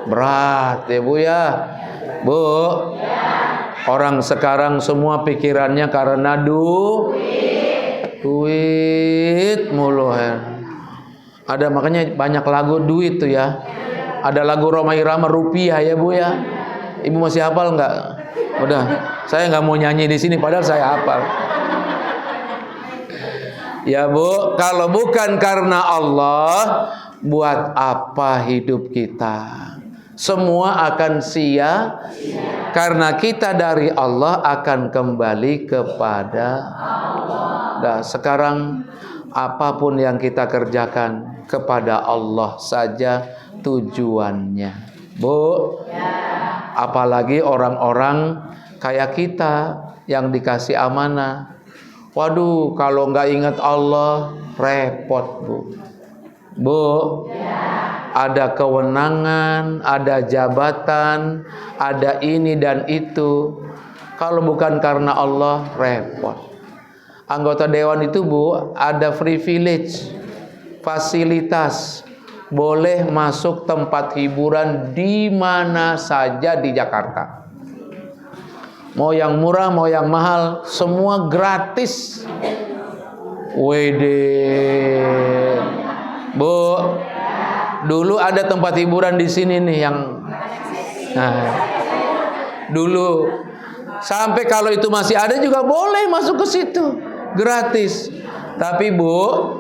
Berat ya Bu ya. Bu, orang sekarang semua pikirannya karena duit mulu ya. Ada makanya banyak lagu duit tuh ya. Ada lagu Rhoma Irama rupiah ya Bu ya. Ibu masih hafal nggak? Udah, saya nggak mau nyanyi di sini padahal saya hafal. Ya Bu, kalau bukan karena Allah, buat apa hidup kita? Semua akan sia, karena kita dari Allah akan kembali kepada Allah. Nah, sekarang apapun yang kita kerjakan kepada Allah saja tujuannya, Bu. Apalagi orang-orang kayak kita yang dikasih amanah. Waduh, kalau nggak ingat Allah, repot, Bu. Bu, ada kewenangan, ada jabatan, ada ini dan itu. Kalau bukan karena Allah, repot. Anggota dewan itu, Bu, ada privilege, fasilitas, boleh masuk tempat hiburan di mana saja di Jakarta. Mau yang murah, mau yang mahal, semua gratis. Wede, Bu, dulu ada tempat hiburan di sini nih yang, dulu sampai kalau itu masih ada juga boleh masuk ke situ, gratis. Tapi Bu,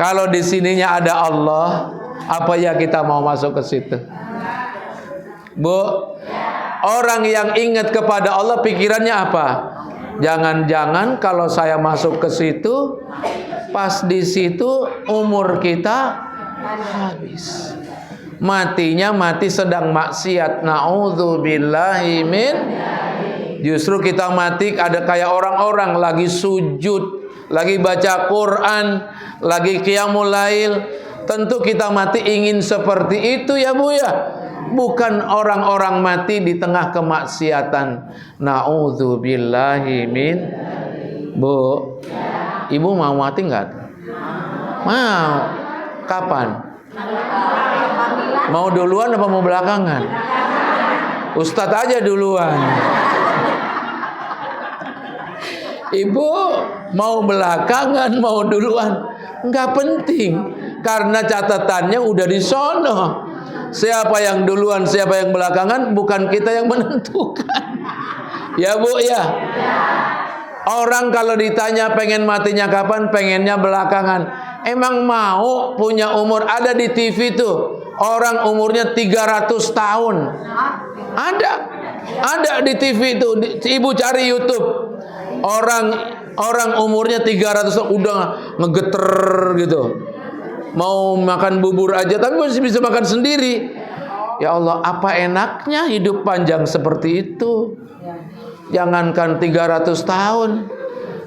kalau di sininya ada Allah, apa ya kita mau masuk ke situ? Bu, orang yang ingat kepada Allah pikirannya apa? Jangan-jangan kalau saya masuk ke situ, pas di situ umur kita habis. Matinya mati sedang maksiat. Na'udzubillahi min. Justru kita mati ada kayak orang-orang lagi sujud, lagi baca Quran, lagi qiyamul lail. Tentu kita mati ingin seperti itu ya Bu ya. Bukan orang-orang mati di tengah kemaksiatan. Na'udzubillahi min. Bu, Ibu mau mati nggak? Mau. Kapan? Mau duluan apa mau belakangan? Ustadz aja duluan. Ibu mau belakangan, mau duluan, nggak penting. Karena catatannya udah di sono. Siapa yang duluan, siapa yang belakangan, bukan kita yang menentukan. Ya Bu ya. Orang kalau ditanya pengen matinya kapan, pengennya belakangan. Emang mau punya umur, ada di TV tuh. Orang umurnya 300 tahun. Ada di TV itu. Ibu cari YouTube. Orang umurnya 300 tahun udah ngegeter gitu. Mau makan bubur aja tapi masih bisa makan sendiri. Ya Allah, apa enaknya hidup panjang seperti itu. Jangankan 300 tahun,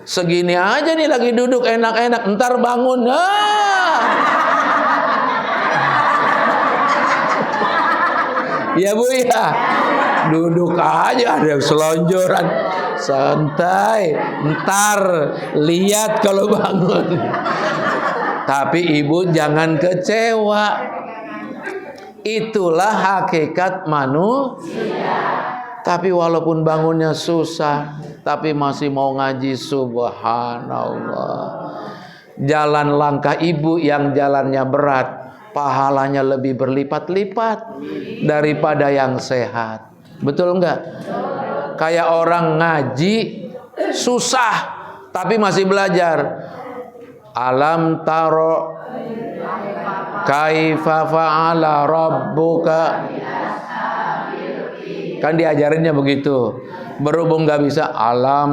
segini aja nih lagi duduk enak-enak, ntar bangun. Ya Bu ya, duduk aja ada selonjoran, santai, ntar lihat kalau bangun. Tapi Ibu jangan kecewa. Itulah hakikat manusia. Tapi walaupun bangunnya susah, tapi masih mau ngaji, subhanallah. Jalan langkah Ibu yang jalannya berat, pahalanya lebih berlipat-lipat daripada yang sehat. Betul enggak? Kayak orang ngaji susah tapi masih belajar. Alam taro kaifa fa'ala rabbuka. Kan diajarinnya begitu. Berhubung nggak bisa alam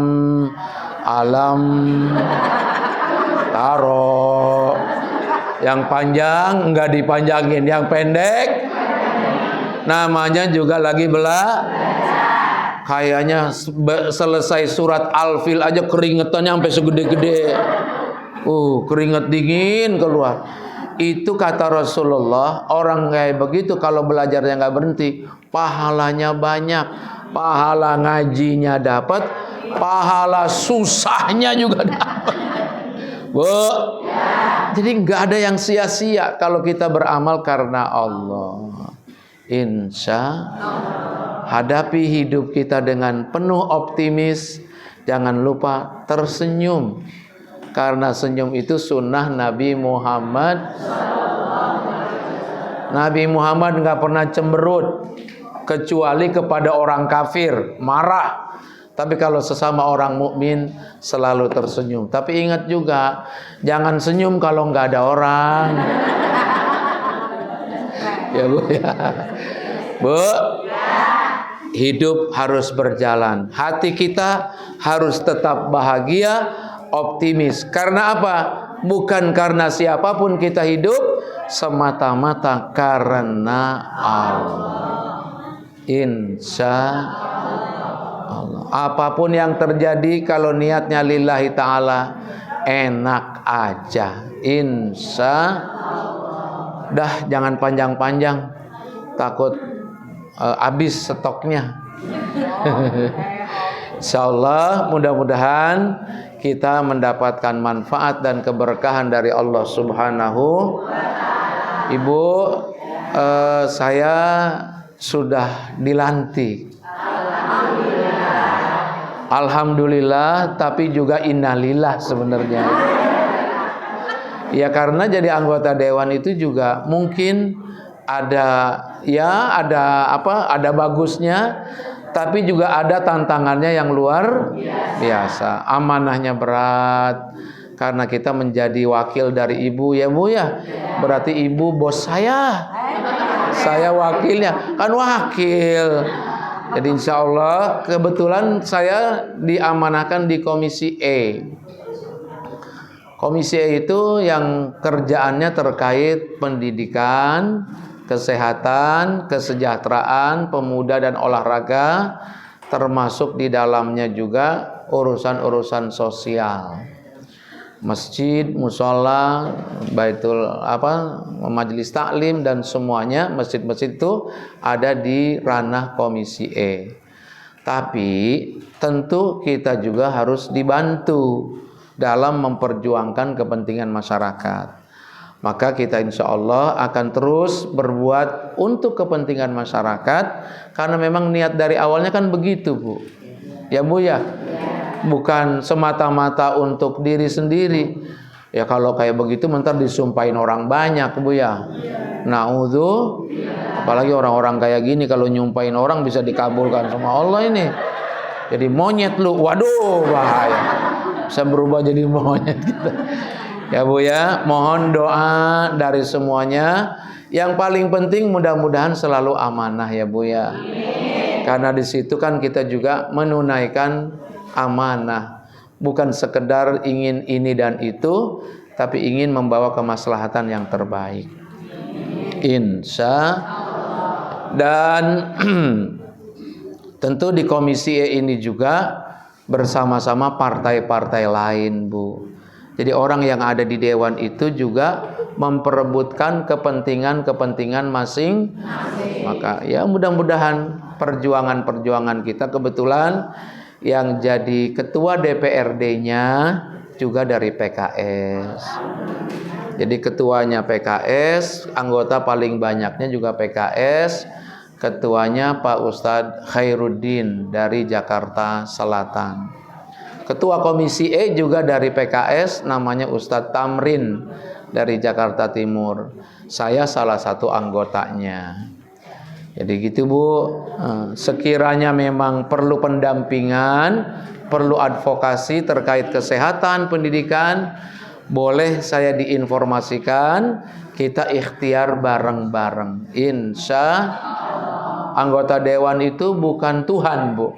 taro. Yang panjang nggak dipanjangin, yang pendek namanya juga lagi kayaknya selesai surat Al-Fil aja keringetannya sampai segede-gede. Keringat dingin keluar. Itu kata Rasulullah, orang kayak begitu kalau belajarnya nggak berhenti, pahalanya banyak. Pahala ngajinya dapat, pahala susahnya juga dapat. Bu, jadi nggak ada yang sia-sia kalau kita beramal karena Allah. Insya hadapi hidup kita dengan penuh optimis. Jangan lupa tersenyum. Karena senyum itu sunnah Nabi Muhammad. Nabi Muhammad nggak pernah cemberut. kecuali kepada orang kafir, marah. Tapi kalau sesama orang mukmin selalu tersenyum. Tapi ingat juga, jangan senyum kalau nggak ada orang. Ya Bu ya. Bu, hidup harus berjalan. Hati kita harus tetap bahagia, optimis. Karena apa? Bukan karena siapapun kita hidup, semata-mata karena Allah. Insya Allah. Apapun yang terjadi kalau niatnya lillahi ta'ala, enak aja. Insya Allah. Dah, jangan panjang-panjang, takut habis stoknya. Insya Allah, mudah-mudahan kita mendapatkan manfaat dan keberkahan dari Allah Subhanahu. Ibu, saya sudah dilantik. Alhamdulillah, tapi juga innalillah sebenarnya. Ya karena jadi anggota dewan itu juga mungkin ada ada bagusnya, tapi juga ada tantangannya yang luar biasa. Amanahnya berat karena kita menjadi wakil dari ibu ya Bu ya. Berarti ibu bos saya wakilnya, kan wakil. Jadi insya Allah kebetulan saya diamanahkan di Komisi E. Komisi E itu yang kerjaannya terkait pendidikan, kesehatan, kesejahteraan, pemuda dan olahraga, termasuk di dalamnya juga urusan-urusan sosial. Masjid, musola, majelis taklim dan semuanya masjid-masjid itu ada di ranah Komisi E. Tapi tentu kita juga harus dibantu dalam memperjuangkan kepentingan masyarakat. Maka kita insya Allah akan terus berbuat untuk kepentingan masyarakat, karena memang niat dari awalnya kan begitu Bu. Ya Bu ya. Bukan semata-mata untuk diri sendiri. Ya kalau kayak begitu mentar disumpahin orang banyak Bu ya. Naudzu, apalagi orang-orang kayak gini kalau nyumpahin orang bisa dikabulkan sama Allah ini. Jadi monyet lu, waduh bahaya. Bisa berubah jadi monyet gitu. Ya Bu ya, mohon doa dari semuanya. Yang paling penting mudah-mudahan selalu amanah ya Bu ya. Karena di situ kan kita juga menunaikan amanah, bukan sekedar ingin ini dan itu, tapi ingin membawa kemaslahatan yang terbaik. Insya Allah. Dan tentu di Komisi E ini juga bersama-sama partai-partai lain Bu. Jadi orang yang ada di dewan itu juga memperebutkan kepentingan masing. Maka ya mudah-mudahan perjuangan kita, kebetulan yang jadi ketua DPRD-nya juga dari PKS. Jadi ketuanya PKS, anggota paling banyaknya juga PKS. Ketuanya Pak Ustadz Khairuddin dari Jakarta Selatan. Ketua Komisi E juga dari PKS, namanya Ustadz Tamrin dari Jakarta Timur. Saya salah satu anggotanya. Jadi gitu Bu, sekiranya memang perlu pendampingan, perlu advokasi terkait kesehatan, pendidikan, boleh saya diinformasikan, kita ikhtiar bareng-bareng. Insya Allah. Anggota dewan itu bukan Tuhan Bu.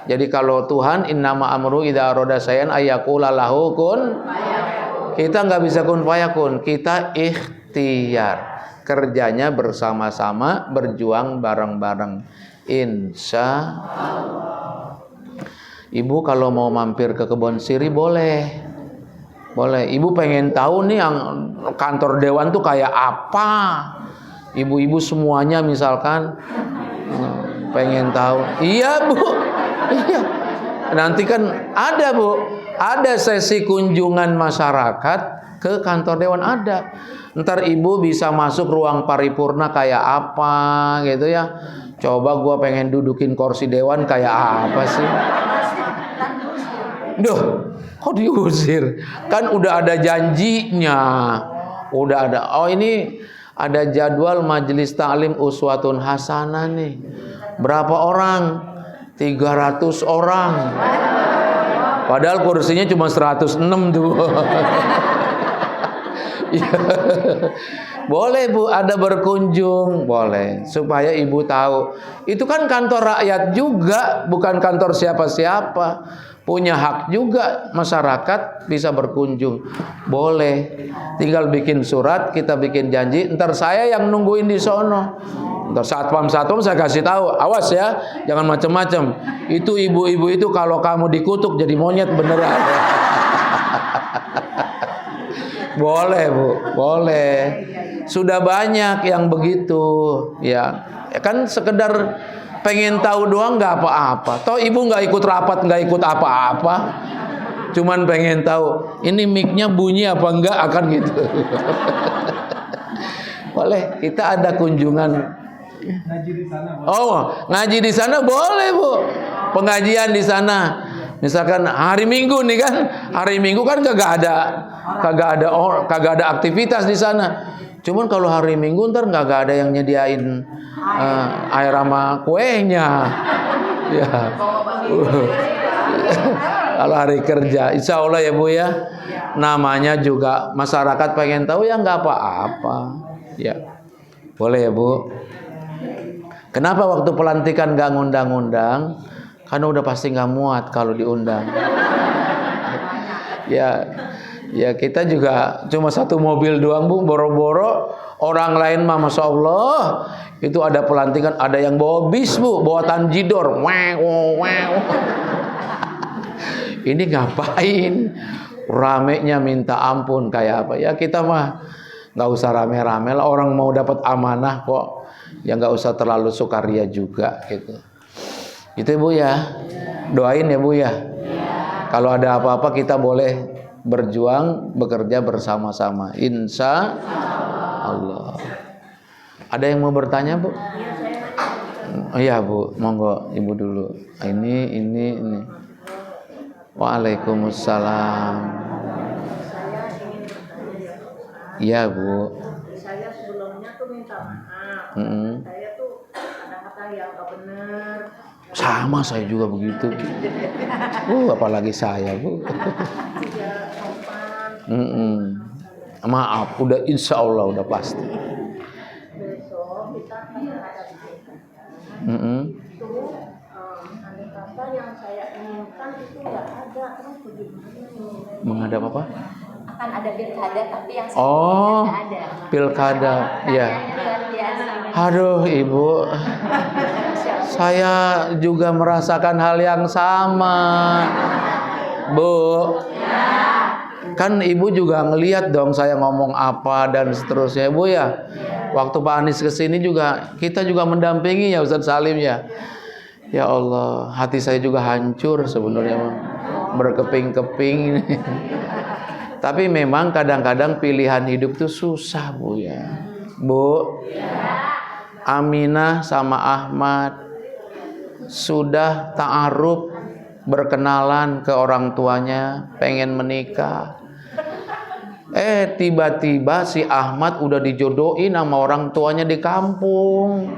Jadi kalau Tuhan, innama amru idza arada syai'an ayyaqula lahu kun. Kita nggak bisa kun fayakun, kita ikhtiar. Kerjanya bersama-sama, berjuang bareng-bareng. Insya Allah. Ibu kalau mau mampir ke Kebon Siri boleh. Boleh. Ibu pengen tahu nih yang kantor dewan tuh kayak apa. Ibu-ibu semuanya misalkan pengen tahu. Iya Bu. Iya. Nanti kan ada Bu. Ada sesi kunjungan masyarakat ke kantor dewan ada. Ntar ibu bisa masuk ruang paripurna kayak apa gitu ya. Coba gua pengen dudukin kursi dewan kayak apa sih? Duh, kok diusir? Kan udah ada janjinya. Udah ada. Oh ini ada jadwal majelis taklim uswatun hasanah nih. Berapa orang? 300 orang. Padahal kursinya cuma 106 tuh. Boleh Bu, ada berkunjung, boleh, supaya Ibu tahu. Itu kan kantor rakyat juga, bukan kantor siapa-siapa. Punya hak juga masyarakat bisa berkunjung. Boleh, tinggal bikin surat, kita bikin janji. Ntar saya yang nungguin di sono. Ntar satpam saya kasih tahu, awas ya, jangan macam-macam. Itu ibu-ibu itu kalau kamu dikutuk jadi monyet beneran. Boleh Bu, boleh. Sudah banyak yang begitu, ya. Kan sekedar pengen tahu doang nggak apa-apa. Toh ibu nggak ikut rapat, nggak ikut apa-apa. Cuman pengen tahu ini mic-nya bunyi apa enggak, akan gitu. Boleh, kita ada kunjungan. Ngaji di sana. Oh, ngaji di sana boleh Bu. Pengajian di sana. Misalkan hari Minggu nih kan, hari Minggu kan kagak ada aktivitas di sana. Cuman kalau hari Minggu ntar kagak ada yang nyediain air sama kuenya. Ya. Kalau hari kerja, insya Allah ya Bu ya. Namanya juga masyarakat pengen tahu ya nggak apa-apa. Ya, boleh ya Bu. Kenapa waktu pelantikan nggak ngundang-undang? Karena udah pasti nggak muat kalau diundang. Ya kita juga cuma satu mobil doang Bu, boro-boro. Orang lain mah Masya Allah itu ada pelantikan, ada yang bawa bis Bu, bawa tanjidor. Ini ngapain? Ramenya minta ampun kayak apa? Ya kita mah nggak usah rame-rame lah. Orang mau dapat amanah kok. Ya nggak usah terlalu sukaria juga gitu. Itu Bu ya, doain ya Bu ya. Kalau ada apa-apa kita boleh berjuang, bekerja bersama-sama. Insya Allah. Ada yang mau bertanya Bu? Iya Bu, monggo Ibu dulu. Ini. Waalaikumsalam. Iya Bu. Saya sebelumnya tuh minta maaf. Saya tuh ada kata yang gak benar. Sama saya juga begitu. Apalagi saya Bu. Tidak sopan. Maaf, udah insya Allah udah pasti. Besok kita menghadap kita. Itu ada kata yang saya inginkan itu nggak ada. Terus bagaimana? Menghadap apa? Akan ada pilkada tapi yang nggak ada. Pilkada, ya. Luar biasa. Aduh Ibu, saya juga merasakan hal yang sama, Bu. Kan Ibu juga ngelihat dong saya ngomong apa dan seterusnya, Bu ya. Waktu Pak Anies kesini juga kita juga mendampingi ya Ustadz Salim ya. Ya Allah, hati saya juga hancur sebenarnya, berkeping-keping. Tapi memang kadang-kadang pilihan hidup itu susah Bu ya. Bu, Aminah sama Ahmad sudah ta'aruf, berkenalan ke orang tuanya, pengen menikah. Tiba-tiba si Ahmad udah dijodohin sama orang tuanya di kampung.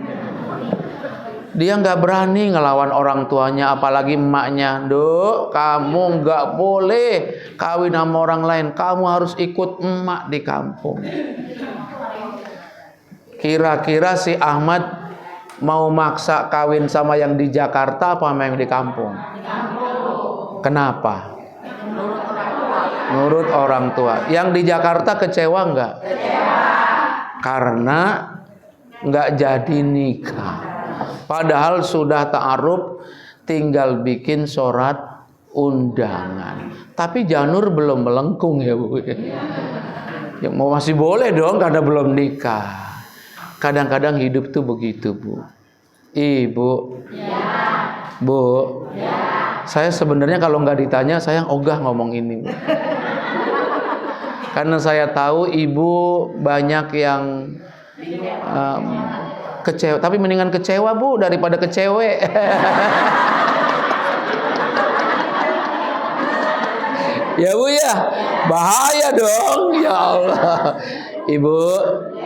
Dia nggak berani ngelawan orang tuanya, apalagi emaknya. Duk, kamu nggak boleh kawin sama orang lain. Kamu harus ikut emak di kampung. Kira-kira si Ahmad mau maksa kawin sama yang di Jakarta apa sama yang di kampung? Kenapa? Nurut orang tua. Yang di Jakarta kecewa nggak? Karena nggak jadi nikah. Padahal sudah ta'aruf, tinggal bikin surat undangan. Tapi janur belum melengkung ya Bu. Ya mau masih boleh dong karena belum nikah. Kadang-kadang hidup tuh begitu Bu. Ibu. Bu. Saya sebenarnya kalau nggak ditanya saya ogah ngomong ini Bu. Karena saya tahu Ibu banyak yang kecewa, tapi mendingan kecewa Bu daripada kecewe. Ya Bu ya, bahaya dong. Ya Allah. Ibu,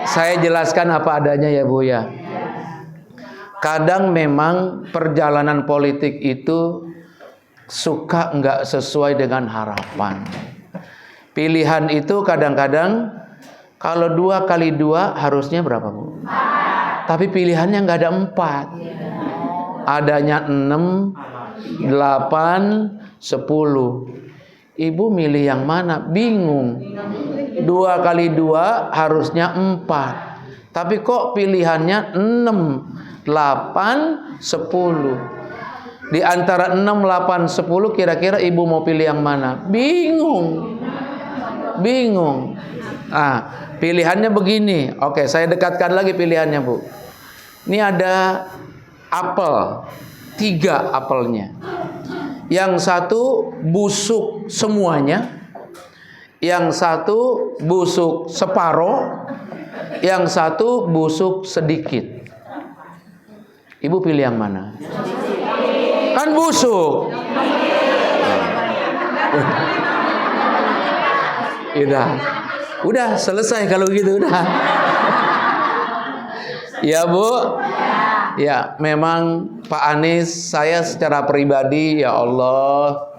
saya jelaskan apa adanya ya Bu ya. Kadang memang perjalanan politik itu suka nggak sesuai dengan harapan. Pilihan itu kadang-kadang kalau 2 kali 2 harusnya berapa Bu? Tapi pilihannya nggak ada 4. Adanya 6, 8, 10. Ibu milih yang mana? Bingung. 2 kali 2 harusnya 4. Tapi kok pilihannya 6, 8, 10. Di antara 6, 8, 10 kira-kira ibu mau pilih yang mana? Bingung. Bingung. Pilihannya begini. Oke, saya dekatkan lagi pilihannya Bu. Ini ada apel. 3 apelnya. Yang satu busuk semuanya. Yang satu busuk separoh. Yang satu busuk sedikit. Ibu pilih yang mana? Kan busuk. Udah selesai kalau gitu udah. Ya Bu. Ya, memang Pak Anies, saya secara pribadi ya Allah,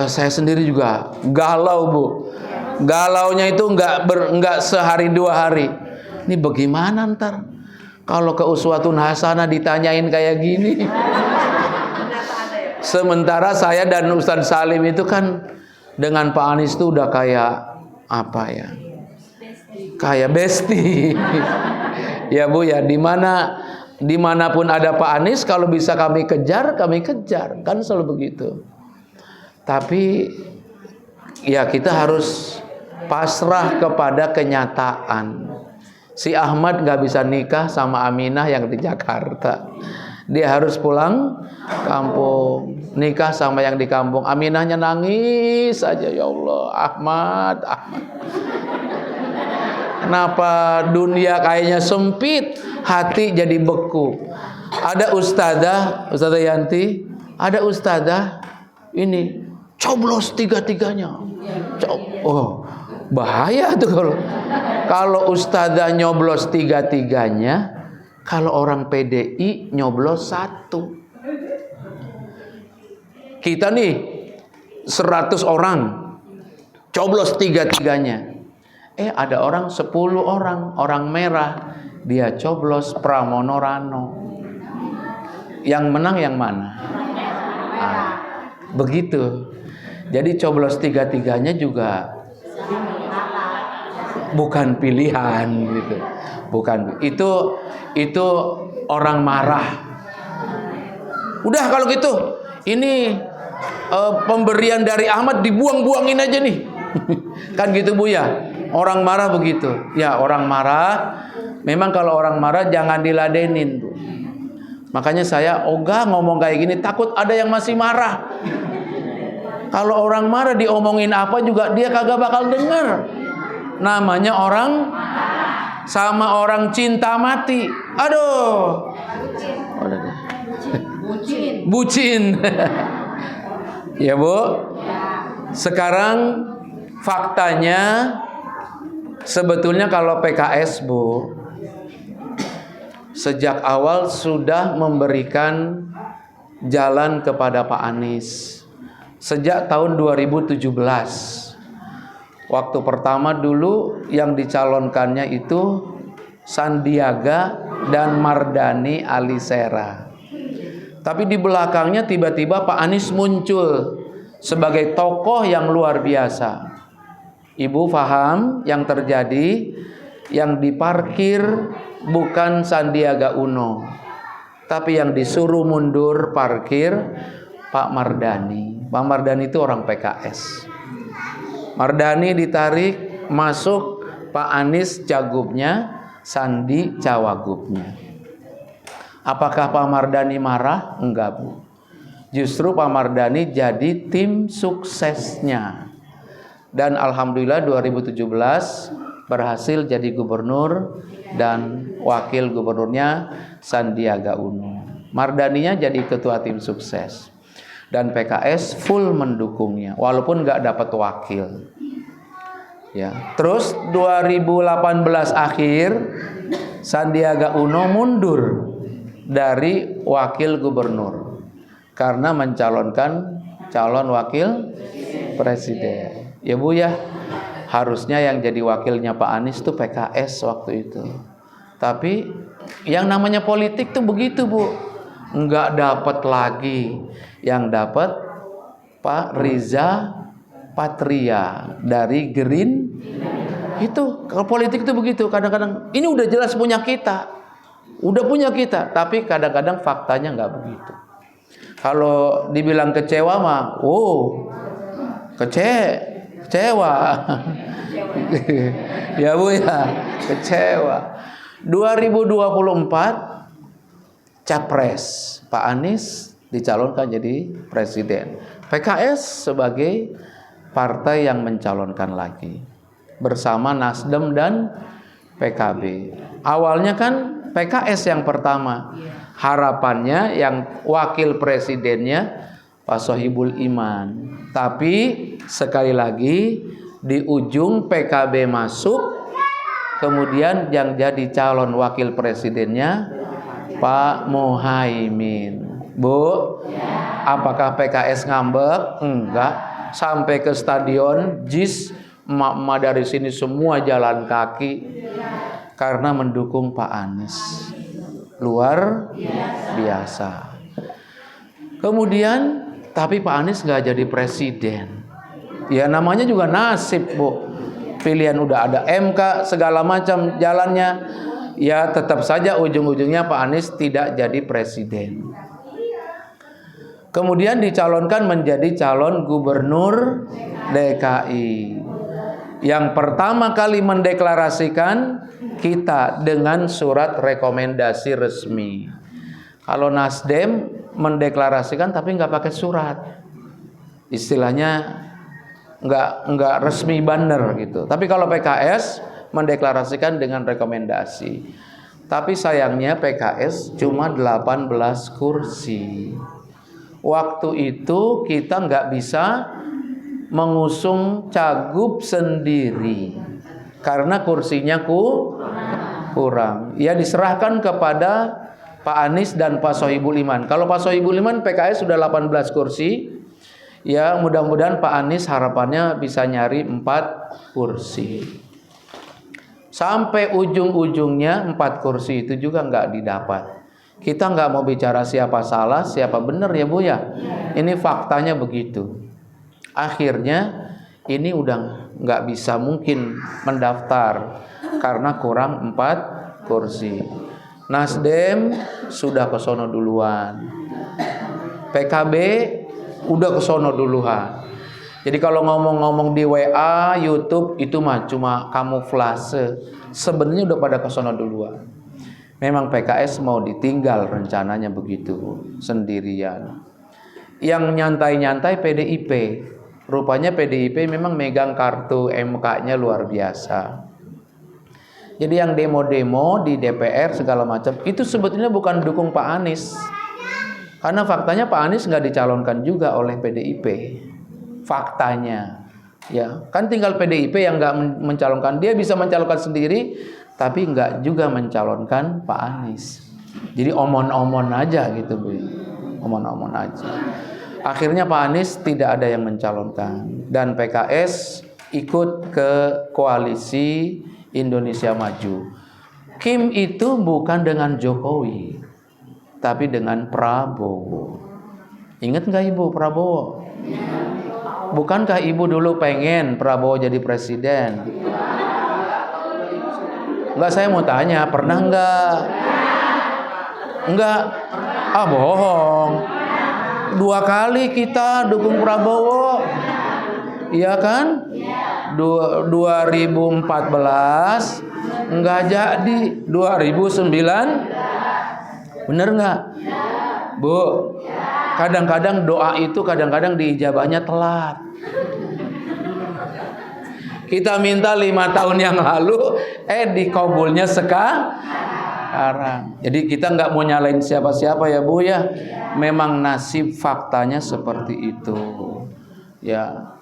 saya sendiri juga galau Bu. Galaunya itu nggak sehari 2 hari. Ini bagaimana ntar kalau ke uswatun hasanah ditanyain kayak gini? Sementara saya dan Ustadz Salim itu kan dengan Pak Anies itu udah kayak apa ya? Kayak bestie. Ya Bu ya, dimanapun ada Pak Anies, kalau bisa kami kejar, kan selalu begitu. Tapi ya kita harus pasrah kepada kenyataan. Si Ahmad nggak bisa nikah sama Aminah yang di Jakarta. Dia harus pulang kampung, nikah sama yang di kampung. Aminahnya nangis aja, ya Allah, Ahmad. Kenapa dunia kayaknya sempit, hati jadi beku. Ada ustadzah Yanti, ada ustadzah ini coblos 3-3-nya. Oh, bahaya tuh kalau ustadzah nyoblos 3-3-nya, kalau orang PDI nyoblos 1. Kita nih 100 orang coblos 3-3-nya. Ada orang 10 orang merah, dia coblos Pramono Rano. Yang menang yang mana? Begitu. Jadi coblos 3-3-nya juga bukan pilihan gitu. Bukan. Itu orang marah. Udah kalau gitu, ini pemberian dari Ahmad dibuang-buangin aja nih. Kan gitu Bu ya. Orang marah begitu. Ya, orang marah. Memang kalau orang marah jangan diladenin, Bu. Makanya saya ogah ngomong kayak gini, takut ada yang masih marah. Kalau orang marah diomongin apa juga dia kagak bakal denger. Namanya orang sama orang cinta mati. Aduh. Bucin. Ya Bu. Sekarang faktanya sebetulnya kalau PKS Bu, sejak awal sudah memberikan jalan kepada Pak Anies. Sejak tahun 2017. Waktu pertama dulu yang dicalonkannya itu Sandiaga dan Mardhani Alisera. Tapi di belakangnya tiba-tiba Pak Anies muncul sebagai tokoh yang luar biasa. Ibu paham yang terjadi, yang diparkir bukan Sandiaga Uno, tapi yang disuruh mundur parkir Pak Mardhani. Pak Mardhani itu orang PKS. Mardhani ditarik masuk, Pak Anies cagubnya, Sandi cawagubnya. Apakah Pak Mardhani marah? Enggak Bu. Justru Pak Mardhani jadi tim suksesnya. Dan alhamdulillah 2017 berhasil jadi gubernur dan wakil gubernurnya Sandiaga Uno. Mardhaninya jadi ketua tim sukses. Dan PKS full mendukungnya walaupun nggak dapat wakil. Ya, terus 2018 akhir Sandiaga Uno mundur dari wakil gubernur karena mencalonkan calon wakil presiden. Ya Bu ya, harusnya yang jadi wakilnya Pak Anies tuh PKS waktu itu. Tapi yang namanya politik tuh begitu Bu, nggak dapat lagi. Yang dapat Pak Riza Patria dari Green. Itu kalau politik itu begitu, kadang-kadang ini udah jelas punya kita, tapi kadang-kadang faktanya nggak begitu. Kalau dibilang kecewa mah, kecewa. Ya Bu ya, kecewa. 2024 capres Pak Anies dicalonkan jadi presiden. PKS sebagai partai yang mencalonkan lagi bersama Nasdem dan PKB. Awalnya kan PKS yang pertama. Harapannya yang wakil presidennya Pak Sohibul Iman. Tapi sekali lagi di ujung PKB masuk, kemudian yang jadi calon wakil presidennya Pak Muhaimin. Bu, apakah PKS ngambek? Enggak. Sampai ke stadion JIS, emak-emak dari sini semua jalan kaki karena mendukung Pak Anies. Luar biasa. Kemudian, tapi Pak Anies nggak jadi presiden. Ya namanya juga nasib Bu. Pilihan udah ada MK segala macam jalannya. Ya tetap saja ujung-ujungnya Pak Anies tidak jadi presiden. Kemudian dicalonkan menjadi calon gubernur DKI. Yang pertama kali mendeklarasikan kita dengan surat rekomendasi resmi. Kalau Nasdem mendeklarasikan tapi nggak pakai surat. Istilahnya nggak resmi banner gitu. Tapi kalau PKS mendeklarasikan dengan rekomendasi. Tapi sayangnya PKS cuma 18 kursi. Waktu itu kita nggak bisa mengusung cagup sendiri karena kursinya kurang. Ya diserahkan kepada Pak Anies dan Pak Sohibul Iman. Kalau Pak Sohibul Iman PKS sudah 18 kursi. Ya mudah-mudahan Pak Anies harapannya bisa nyari 4 kursi. Sampai ujung-ujungnya 4 kursi itu juga nggak didapat. Kita nggak mau bicara siapa salah, siapa benar ya Bu ya. Ini faktanya begitu. Akhirnya ini udah nggak bisa mungkin mendaftar karena kurang 4 kursi. Nasdem sudah ke sono duluan. PKB udah ke sono duluan. Jadi kalau ngomong-ngomong di WA, YouTube itu mah cuma kamuflase. Sebenarnya udah pada ke sono duluan. Memang PKS mau ditinggal rencananya begitu sendirian. Yang nyantai-nyantai PDIP. Rupanya PDIP memang megang kartu MK-nya luar biasa. Jadi yang demo-demo di DPR segala macam itu sebetulnya bukan dukung Pak Anies. Karena faktanya Pak Anies nggak dicalonkan juga oleh PDIP. Faktanya. Ya, kan tinggal PDIP yang nggak mencalonkan. Dia bisa mencalonkan sendiri, tapi nggak juga mencalonkan Pak Anies. Jadi omon-omon aja gitu Bu. Omon-omon aja. Akhirnya Pak Anies tidak ada yang mencalonkan. Dan PKS ikut ke koalisi Indonesia Maju. Kim itu bukan dengan Jokowi, tapi dengan Prabowo. Ingat nggak Ibu Prabowo? Bukankah Ibu dulu pengen Prabowo jadi presiden? Enggak, saya mau tanya, pernah enggak? Enggak. Ah, bohong. 2 kali kita dukung Prabowo. Iya kan? 2014 enggak jadi, 2009 bener enggak? Bu, kadang-kadang doa itu kadang-kadang diijabahnya telat. Kita minta 5 tahun yang lalu, dikabulnya Larang. Jadi kita nggak mau nyalain siapa-siapa ya Bu ya. Memang nasib faktanya seperti itu. Ya.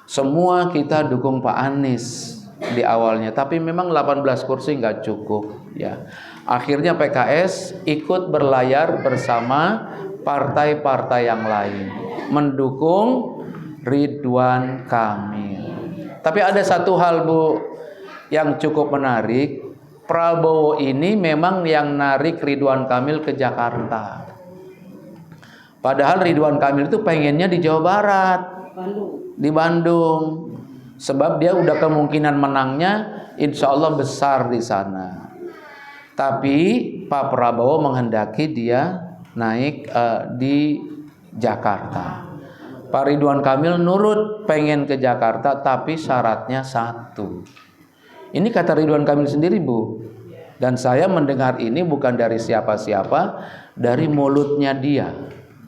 Semua kita dukung Pak Anies di awalnya, tapi memang 18 kursi nggak cukup ya. Akhirnya PKS ikut berlayar bersama partai-partai yang lain mendukung Ridwan Kamil. Tapi ada satu hal Bu yang cukup menarik. Prabowo ini memang yang narik Ridwan Kamil ke Jakarta. Padahal Ridwan Kamil itu pengennya di Jawa Barat, di Bandung. Sebab dia udah kemungkinan menangnya insya Allah besar di sana. Tapi Pak Prabowo menghendaki dia naik di Jakarta. Pak Ridwan Kamil nurut pengen ke Jakarta, tapi syaratnya satu. Ini kata Ridwan Kamil sendiri Bu. Dan saya mendengar ini bukan dari siapa-siapa, dari mulutnya dia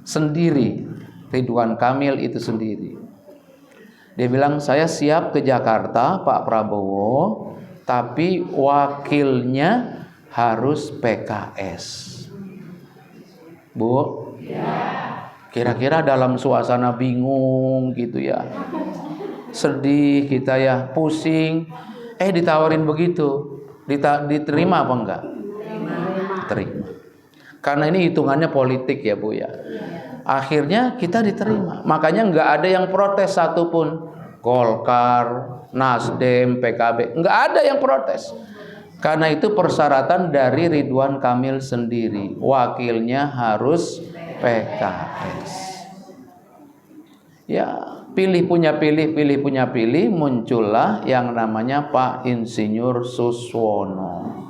sendiri. Ridwan Kamil itu sendiri. Dia bilang, saya siap ke Jakarta Pak Prabowo, tapi wakilnya harus PKS. Bu, kira-kira dalam suasana bingung gitu ya, sedih kita ya, pusing, ditawarin begitu, diterima apa enggak? Terima. Karena ini hitungannya politik ya Bu ya. Akhirnya kita diterima. Makanya enggak ada yang protes satupun. Golkar, Nasdem, PKB, enggak ada yang protes. Karena itu persyaratan dari Ridwan Kamil sendiri, wakilnya harus PKS. Ya, pilih punya pilih, muncullah yang namanya Pak Insinyur Suswono.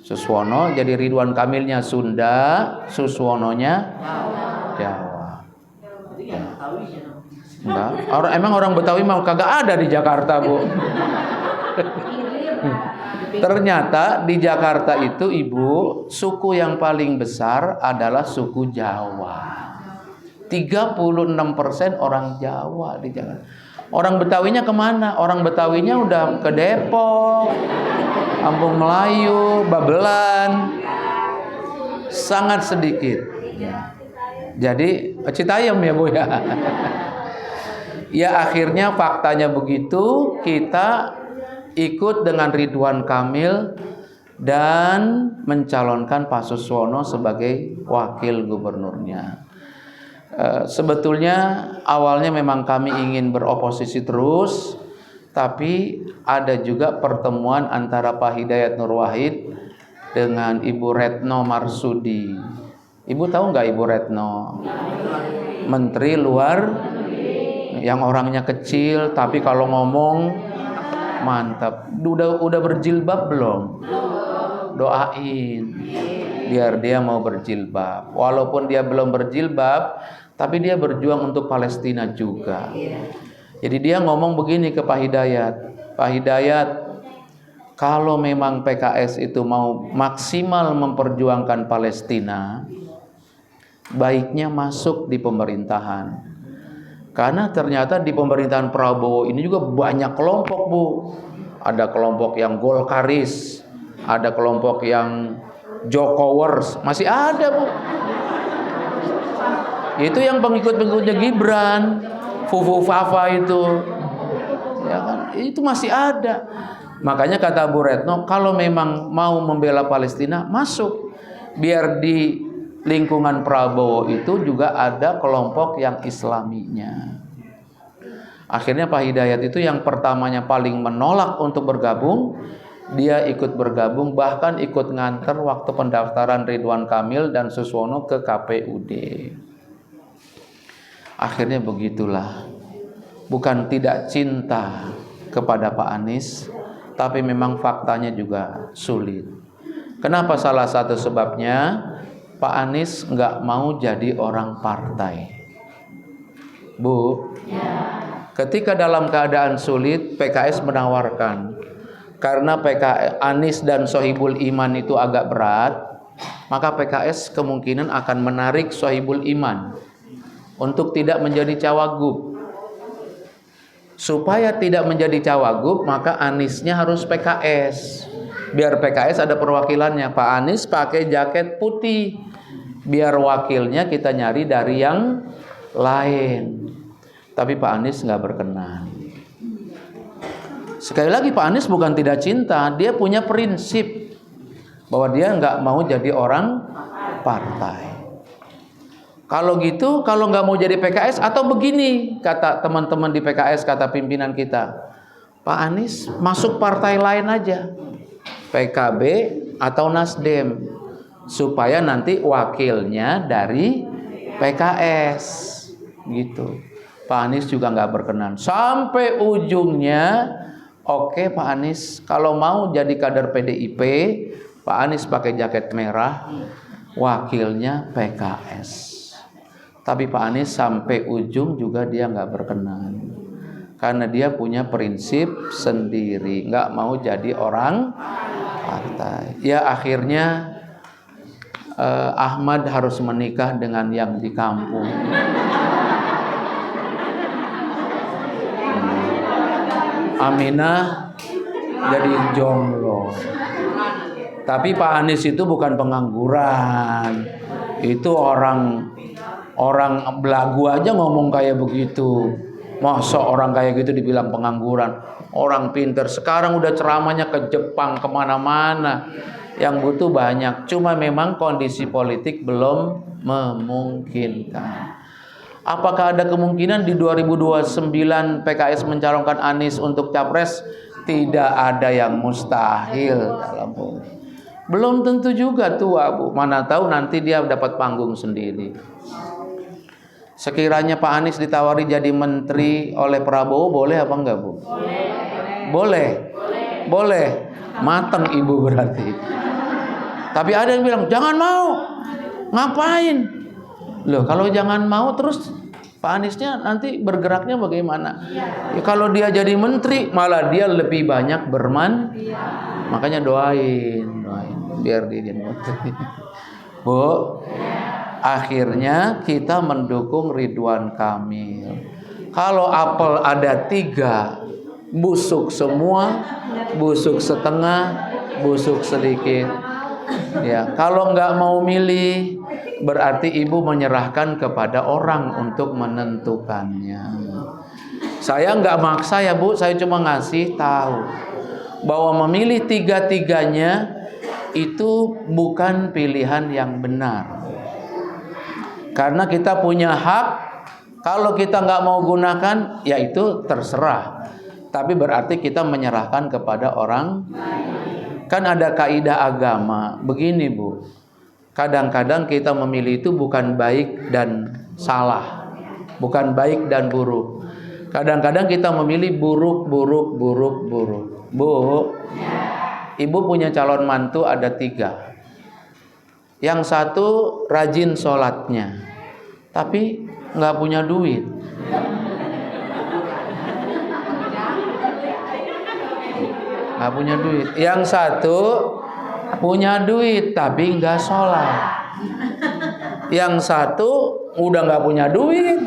Suswono jadi Ridwan Kamilnya Sunda, Suswononya Jawa. Ya. Enggak. Emang orang Betawi mau kagak ada di Jakarta Bu. Ternyata di Jakarta itu Ibu, suku yang paling besar adalah suku Jawa. 36% orang Jawa di Jakarta. Orang Betawinya kemana? Orang Betawinya udah ke Depok, Kampung Melayu, Babelan. Sangat sedikit. Jadi Citayam ya Bu ya. Ya akhirnya faktanya begitu, kita ikut dengan Ridwan Kamil dan mencalonkan Pak Suswono sebagai wakil gubernurnya. Sebetulnya awalnya memang kami ingin beroposisi terus, tapi ada juga pertemuan antara Pak Hidayat Nur Wahid dengan Ibu Retno Marsudi. Ibu tahu nggak Ibu Retno? Menteri Luar yang orangnya kecil tapi kalau ngomong mantap. Udah berjilbab belum? Doain biar dia mau berjilbab. Walaupun dia belum berjilbab, tapi dia berjuang untuk Palestina juga. Jadi dia ngomong begini ke Pak Hidayat. Pak Hidayat, kalau memang PKS itu mau maksimal memperjuangkan Palestina, baiknya masuk di pemerintahan. Karena ternyata di pemerintahan Prabowo ini juga banyak kelompok Bu. Ada kelompok yang Golkaris, ada kelompok yang Jokowers, masih ada Bu. Itu yang pengikut-pengikutnya Gibran, Fufu Fafa itu, ya kan? Itu masih ada. Makanya kata Bu Retno, kalau memang mau membela Palestina, masuk. Biar di lingkungan Prabowo itu juga ada kelompok yang Islaminya. Akhirnya Pak Hidayat itu yang pertamanya paling menolak untuk bergabung, dia ikut bergabung, bahkan ikut nganter waktu pendaftaran Ridwan Kamil dan Suswono ke KPUD. Akhirnya begitulah. Bukan tidak cinta kepada Pak Anies, tapi memang faktanya juga sulit. Kenapa? Salah satu sebabnya Pak Anies nggak mau jadi orang partai. Bu, ketika dalam keadaan sulit, PKS menawarkan, karena PKS Anies dan Sohibul Iman itu agak berat, maka PKS kemungkinan akan menarik Sohibul Iman untuk tidak menjadi cawagup. Supaya tidak menjadi cawagup, maka Aniesnya harus PKS. Biar PKS ada perwakilannya. Pak Anies pakai jaket putih. Biar wakilnya kita nyari dari yang lain. Tapi Pak Anies nggak berkenan. Sekali lagi Pak Anies bukan tidak cinta, dia punya prinsip bahwa dia nggak mau jadi orang partai. Kalau gitu, kalau nggak mau jadi PKS, atau begini kata teman-teman di PKS, kata pimpinan kita, Pak Anies masuk partai lain aja, PKB atau Nasdem, supaya nanti wakilnya dari PKS, gitu. Pak Anies juga nggak berkenan. Sampai ujungnya, oke Pak Anies, kalau mau jadi kader PDIP, Pak Anies pakai jaket merah, wakilnya PKS. Tapi Pak Anies sampai ujung juga dia nggak berkenan, karena dia punya prinsip sendiri, nggak mau jadi orang partai. Ya akhirnya Ahmad harus menikah dengan yang di kampung. Aminah jadi jomblo. Tapi Pak Anies itu bukan pengangguran. Itu orang belagu aja ngomong kayak begitu. Masa orang kayak gitu dibilang pengangguran? Orang pinter sekarang udah ceramahnya ke Jepang, kemana-mana. Yang butuh banyak. Cuma memang kondisi politik belum memungkinkan. Apakah ada kemungkinan di 2029 PKS mencalonkan Anies untuk capres? Tidak ada yang mustahil dalam politik. Belum tentu juga tua, Bu. Mana tahu nanti dia dapat panggung sendiri. Sekiranya Pak Anies ditawari jadi menteri oleh Prabowo, boleh apa enggak, Bu? Boleh. Mateng Ibu berarti. Tapi ada yang bilang, jangan mau. Ngapain? Loh, kalau jangan mau terus Pak Aniesnya nanti bergeraknya bagaimana? Ya, kalau dia jadi menteri, malah dia lebih banyak Makanya doain biar dia jadi menteri. Bu, akhirnya kita mendukung Ridwan Kamil. Kalau apel ada 3, busuk semua, busuk setengah, busuk sedikit. Ya, kalau nggak mau milih, berarti ibu menyerahkan kepada orang untuk menentukannya. Saya nggak maksa ya Bu, saya cuma ngasih tahu bahwa memilih 3-3-nya itu bukan pilihan yang benar. Karena kita punya hak, kalau kita nggak mau gunakan, ya itu terserah. Tapi berarti kita menyerahkan kepada orang. Kan ada kaidah agama, begini Bu. Kadang-kadang kita memilih itu bukan baik dan salah, bukan baik dan buruk. Kadang-kadang kita memilih buruk. Bu, Ibu punya calon mantu ada 3. Yang satu rajin sholatnya, tapi nggak punya duit. Nggak punya duit. Yang satu punya duit tapi nggak sholat. Yang satu udah nggak punya duit.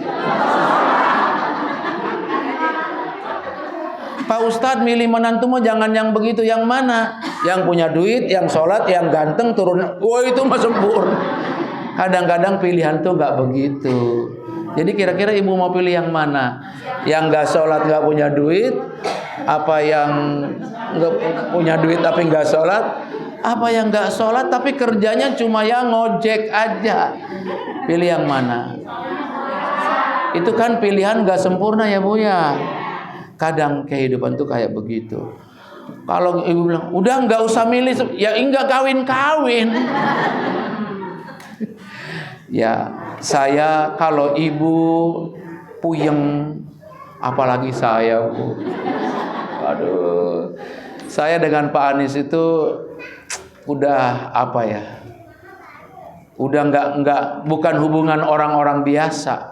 Pak Ustadz milih menantu mah jangan yang begitu, yang mana? Yang punya duit, yang sholat, yang ganteng turun. Wah itu mah sempurna. Kadang-kadang pilihan tuh nggak begitu. Jadi kira-kira ibu mau pilih yang mana? Yang nggak sholat nggak punya duit, apa yang nggak punya duit tapi nggak sholat, apa yang nggak sholat tapi kerjanya cuma yang ngojek aja? Pilih yang mana? Itu kan pilihan nggak sempurna ya Bu ya. Kadang kehidupan tuh kayak begitu. Kalau ibu bilang udah nggak usah milih, ya enggak kawin. Ya saya kalau ibu puyeng, apalagi saya Bu. Aduh, saya dengan Pak Anies itu udah apa ya? Udah nggak bukan hubungan orang-orang biasa.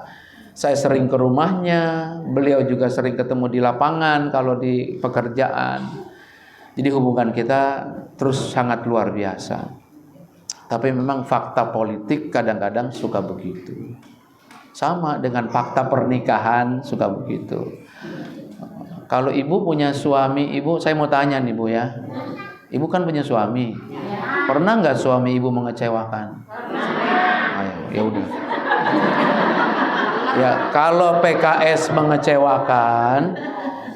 Saya sering ke rumahnya, beliau juga sering ketemu di lapangan kalau di pekerjaan. Jadi hubungan kita terus sangat luar biasa. Tapi memang fakta politik kadang-kadang suka begitu. Sama dengan fakta pernikahan suka begitu. Kalau ibu punya suami, ibu, saya mau tanya nih Bu ya. Ibu kan punya suami. Pernah nggak suami ibu mengecewakan? Ayo, ya udah. Ya, kalau PKS mengecewakan,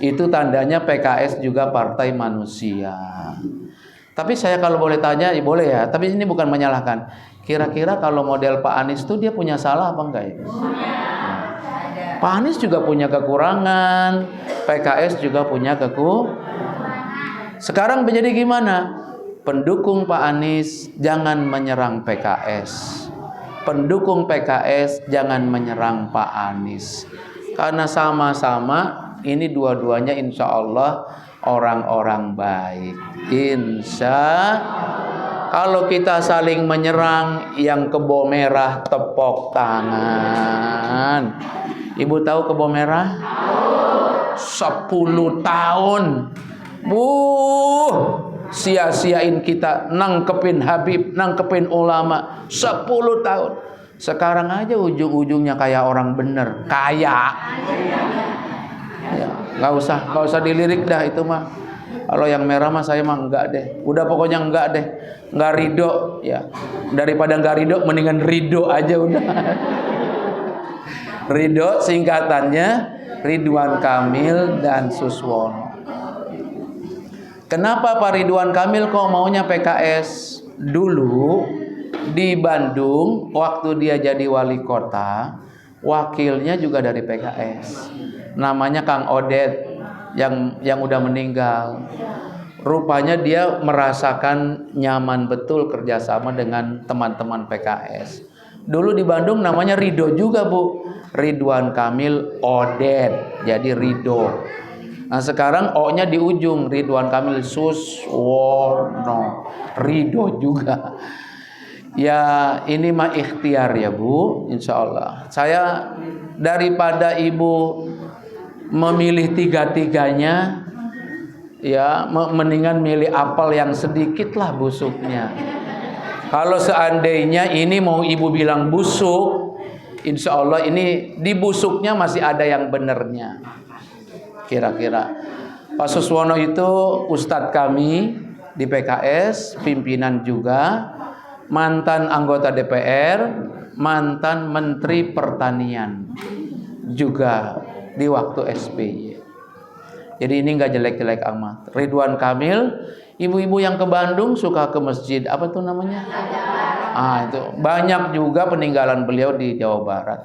itu tandanya PKS juga partai manusia. Tapi saya kalau boleh tanya, ya boleh ya. Tapi ini bukan menyalahkan. Kira-kira kalau model Pak Anies itu dia punya salah apa enggak ya? Pak Anies juga punya kekurangan, PKS juga punya kekurangan. Sekarang menjadi gimana? Pendukung Pak Anies jangan menyerang PKS. Pendukung PKS jangan menyerang Pak Anies. Karena sama-sama ini dua-duanya insya Allah orang-orang baik. Insya kalau kita saling menyerang, yang kebo merah tepok tangan. Ibu tahu kebo merah? 10 tahun. Sia-siain kita nangkepin Habib, nangkepin ulama 10 tahun. Sekarang aja ujung-ujungnya kayak orang bener, kaya. Ya, nggak usah dilirik dah itu mah. Kalau yang merah mah saya mah enggak deh. Udah pokoknya enggak deh. Enggak ridho ya. Daripada enggak ridho mendingan ridho aja udah. Ridho singkatannya Ridwan Kamil dan Suswono. Kenapa Pak Ridwan Kamil kok maunya PKS? Dulu di Bandung waktu dia jadi wali kota, wakilnya juga dari PKS. Namanya Kang Odet yang udah meninggal. Rupanya dia merasakan nyaman betul kerjasama dengan teman-teman PKS. Dulu di Bandung namanya Ridho juga Bu, Ridwan Kamil Odet, jadi Ridho. Nah sekarang O-nya di ujung, Ridwan Kamil Suswono, Ridho juga. Ya ini mah ikhtiar ya Bu, insya Allah. Saya daripada Ibu memilih tiga-tiganya, ya mendingan milih apel yang sedikit lah busuknya. Kalau seandainya ini mau Ibu bilang busuk, insya Allah ini di busuknya masih ada yang benernya. Kira-kira Pak Suswono itu ustadz kami di PKS, pimpinan juga, mantan anggota DPR, mantan Menteri Pertanian juga di waktu SBY. Jadi ini nggak jelek-jelek amat. Ridwan Kamil, ibu-ibu yang ke Bandung suka ke masjid apa tuh namanya? Itu banyak juga peninggalan beliau di Jawa Barat.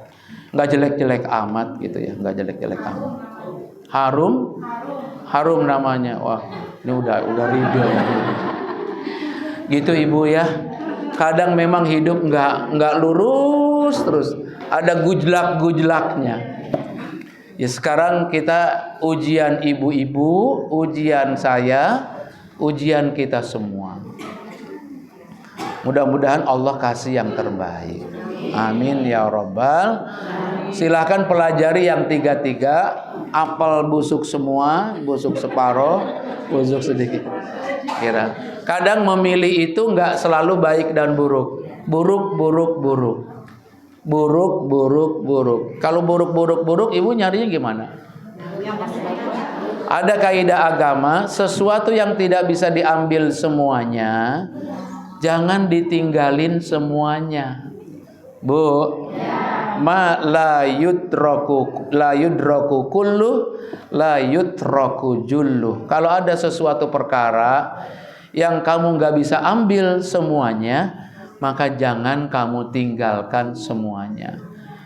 Nggak jelek-jelek amat gitu ya, nggak jelek-jelek amat. Harum namanya. Wah, ini udah ridho. Gitu Ibu ya. Kadang memang hidup nggak lurus terus. Ada gujlak-gujlaknya. Ya sekarang kita ujian ibu-ibu, ujian saya, ujian kita semua. Mudah-mudahan Allah kasih yang terbaik. Amin ya Rabbal. Silahkan pelajari yang tiga-tiga. Apel busuk semua, busuk separoh, busuk sedikit. Kira. Kadang memilih itu nggak selalu baik dan buruk. Buruk. Kalau buruk, Ibu nyarinya gimana? Ada kaidah agama, sesuatu yang tidak bisa diambil semuanya, jangan ditinggalin semuanya. Bu, ma la yudraku kullu la yudraku jullu. Kalau ada sesuatu perkara yang kamu nggak bisa ambil semuanya, maka jangan kamu tinggalkan semuanya.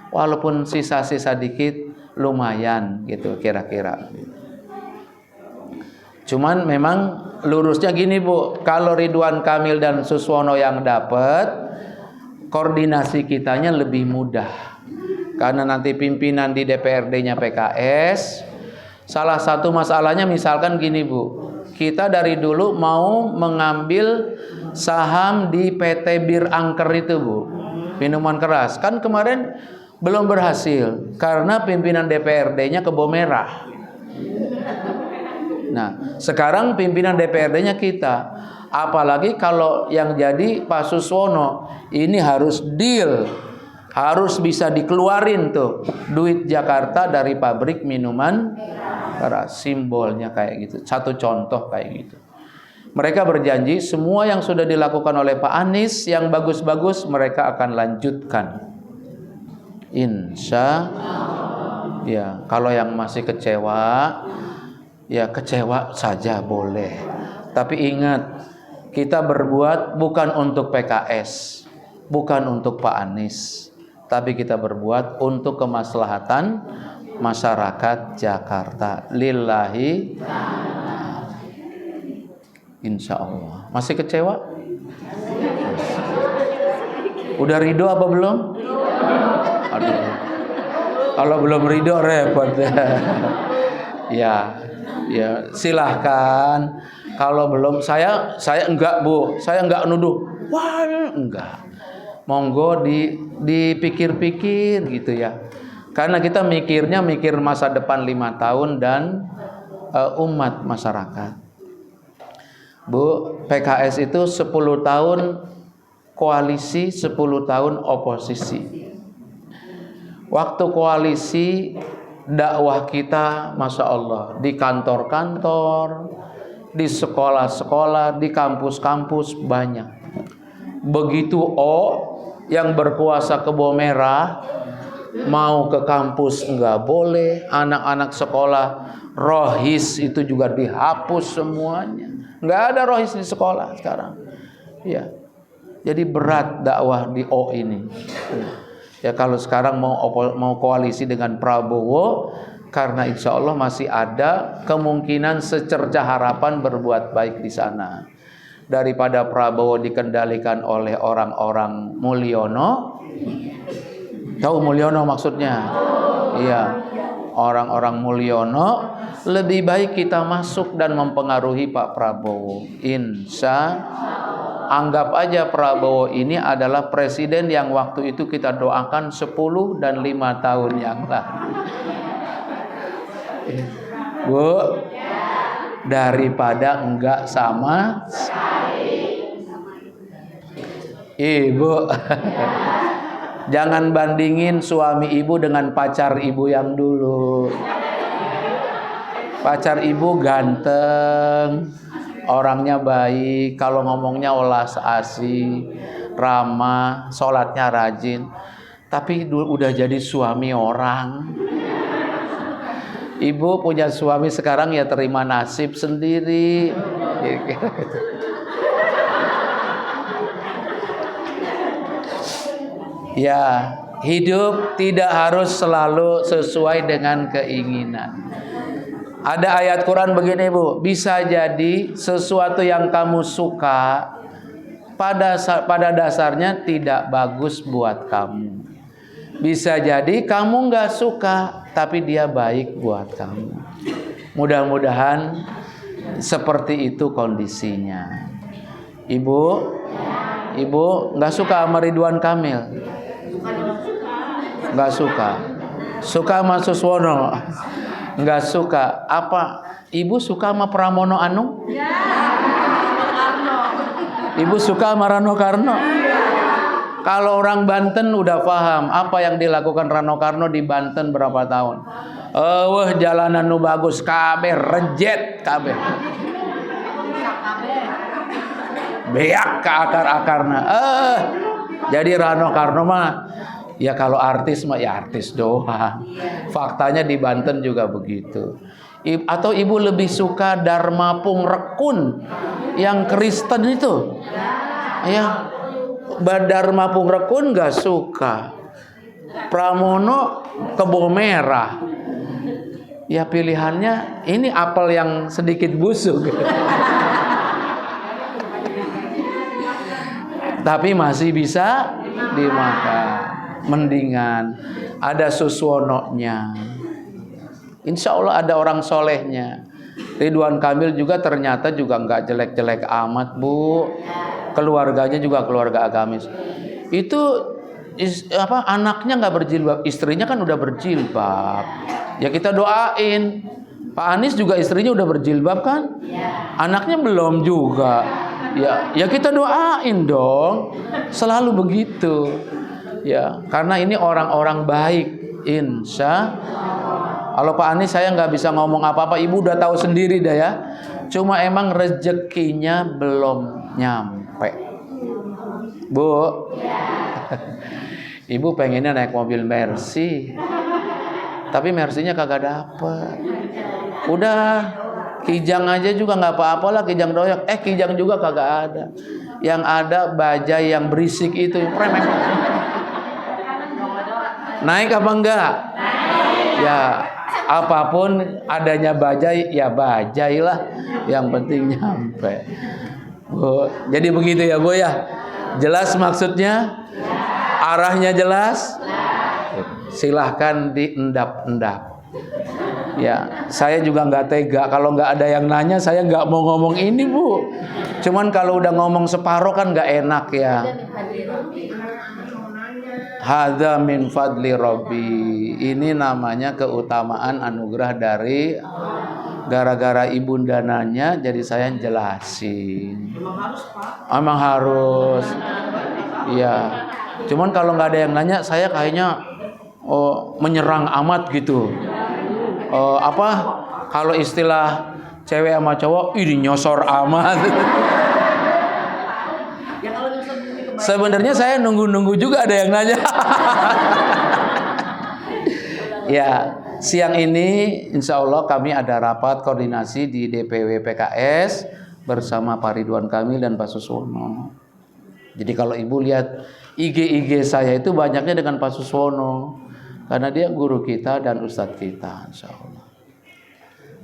Walaupun sisa-sisa dikit lumayan gitu kira-kira. Cuman memang lurusnya gini Bu, kalau Ridwan Kamil dan Suswono yang dapat, koordinasi kitanya lebih mudah. Karena nanti pimpinan di DPRD-nya PKS, salah satu masalahnya misalkan gini Bu, kita dari dulu mau mengambil saham di PT Bir Angker itu Bu, minuman keras. Kan kemarin belum berhasil karena pimpinan DPRD-nya kebo merah. Nah, sekarang pimpinan DPRD-nya kita. Apalagi kalau yang jadi Pak Suswono, ini harus deal. Harus bisa dikeluarin tuh duit Jakarta dari pabrik minuman keras. Simbolnya kayak gitu. Satu contoh kayak gitu. Mereka berjanji semua yang sudah dilakukan oleh Pak Anies yang bagus-bagus mereka akan lanjutkan. Insya ya, kalau yang masih kecewa ya kecewa saja boleh. Tapi ingat, kita berbuat bukan untuk PKS, bukan untuk Pak Anies, tapi kita berbuat untuk kemaslahatan masyarakat Jakarta. Lillahi. Insya Allah. Masih kecewa? Udah ridho apa belum? Aduh. Kalau belum ridho repot. Ya, ya silahkan. Kalau belum, saya enggak Bu, saya enggak nuduh. Wah, enggak. Monggo dipikir-pikir gitu ya. Karena kita mikir masa depan 5 tahun dan umat masyarakat. Bu, PKS itu 10 tahun koalisi, 10 tahun oposisi. Waktu koalisi dakwah kita Masya Allah di kantor-kantor, di sekolah-sekolah, di kampus-kampus banyak. Begitu yang berkuasa Kebo Merah mau ke kampus enggak boleh, anak-anak sekolah rohis itu juga dihapus semuanya. Enggak ada rohis di sekolah sekarang. Ya. Jadi berat dakwah di ini. Ya, kalau sekarang mau koalisi dengan Prabowo, karena insya Allah masih ada kemungkinan secercah harapan berbuat baik di sana. Daripada Prabowo dikendalikan oleh orang-orang Mulyono. Tahu Mulyono maksudnya? Iya. Orang-orang Mulyono, lebih baik kita masuk dan mempengaruhi Pak Prabowo. Anggap aja Prabowo ini adalah presiden yang waktu itu kita doakan 10 dan 5 tahun yang lalu. Bu, daripada enggak sama Ibu. Jangan bandingin suami ibu dengan pacar ibu yang dulu. Pacar ibu ganteng, orangnya baik, kalau ngomongnya welas asih, ramah, sholatnya rajin. Tapi udah jadi suami orang. Ibu punya suami sekarang ya terima nasib sendiri. Ya, hidup tidak harus selalu sesuai dengan keinginan. Ada ayat Quran begini Bu, bisa jadi sesuatu yang kamu suka pada dasarnya tidak bagus buat kamu. Bisa jadi kamu nggak suka, tapi dia baik buat kamu. Mudah-mudahan seperti itu kondisinya. Ibu nggak suka sama Ridwan Kamil? Nggak suka. Suka sama Suswono? Nggak suka. Apa? Ibu suka sama Pramono Anung? Ibu suka sama Rano Karno? Kalau orang Banten udah paham apa yang dilakukan Rano Karno di Banten berapa tahun. Wah, jalanan nu bagus kabeh, rejet kabeh. Beak ke akar-akarna. Jadi Rano Karno mah ya kalau artis mah ya artis doang. Faktanya di Banten juga begitu. Atau ibu lebih suka Dharma Pungrekun yang Kristen itu? Ya, Dharma Pungrekun nggak suka. Pramono Kebo Merah. Ya pilihannya ini apel yang sedikit busuk. Tapi masih bisa dimakan. Mendingan ada Suswono-nya. Insya Allah ada orang solehnya. Ridwan Kamil juga ternyata juga nggak jelek-jelek amat Bu. Keluarganya juga keluarga agamis. Itu anaknya nggak berjilbab, istrinya kan udah berjilbab. Ya kita doain. Pak Anies juga istrinya udah berjilbab kan? Anaknya belum juga. Ya kita doain dong. Selalu begitu. Ya, karena ini orang-orang baik, insya. Kalau Pak Anies saya nggak bisa ngomong apa-apa, ibu udah tahu sendiri dah ya. Cuma emang rezekinya belum nyampe. Bu, ibu pengennya naik mobil Mercy, tapi Mercy-nya kagak dapet. Udah, kijang aja juga nggak apa-apa lah, kijang doyak. Kijang juga kagak ada. Yang ada bajai yang berisik itu, premek. Naik apa enggak? Ya, apapun adanya bajai, ya bajai lah. Yang penting nyampe. Bu, jadi begitu ya Bu ya. Jelas maksudnya? Arahnya jelas? Silahkan diendap-endap. Ya, saya juga nggak tega. Kalau nggak ada yang nanya, saya nggak mau ngomong ini Bu. Cuman kalau udah ngomong separuh kan nggak enak ya. Hadza min fadli Rabbi. Ini namanya keutamaan anugerah dari, gara-gara ibunda nanya jadi saya jelasin. Emang harus. Iya. Cuman kalau nggak ada yang nanya saya kayaknya menyerang amat gitu. Kalau istilah cewek sama cowok, ini nyosor amat. Sebenarnya saya nunggu-nunggu juga ada yang nanya. Ya, siang ini insya Allah kami ada rapat koordinasi di DPW PKS bersama Pak Ridwan Kamil dan Pak Suswono. Jadi kalau ibu lihat IG saya itu banyaknya dengan Pak Suswono, karena dia guru kita dan ustadz kita, insya Allah.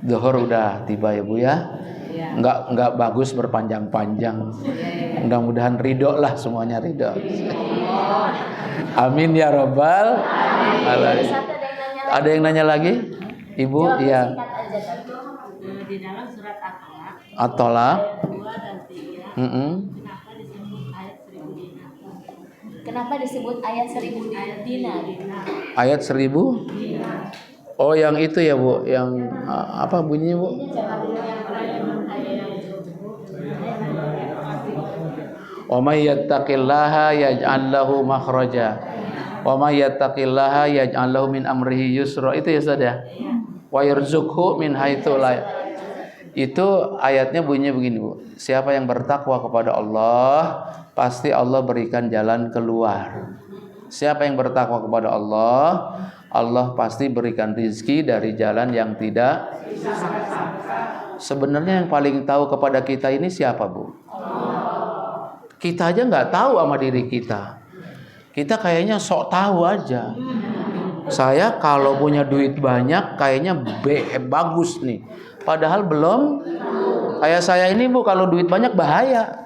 Zuhur udah tiba ya Bu ya. Enggak bagus berpanjang-panjang. Mudah-mudahan ridho lah, semuanya ridho. Amin ya robbal alamin. Ada yang nanya lagi? Ibu, iya. Di dalam surat At-Tolaq At-Tolaq 2 dan 3. Kenapa disebut ayat 1000 dinar? Ayat 1000? Oh, yang itu ya Bu, yang apa bunyinya Bu? Wa may yattaqillaha yaj'al lahu makhraja wa may yattaqillaha yaj'al lahu min amrihi yusra. Itu ya Ustaz ya? Wa yarzuqhu min haitsu la. Itu ayatnya bunyinya begini Bu. Siapa yang bertakwa kepada Allah, pasti Allah berikan jalan keluar. Siapa yang bertakwa kepada Allah, Allah pasti berikan rizki dari jalan yang tidak. Sebenarnya yang paling tahu kepada kita ini siapa Bu? Kita aja nggak tahu sama diri kita. Kita kayaknya sok tahu aja. Saya kalau punya duit banyak kayaknya bagus nih. Padahal belum. Kayak saya ini Bu, kalau duit banyak bahaya.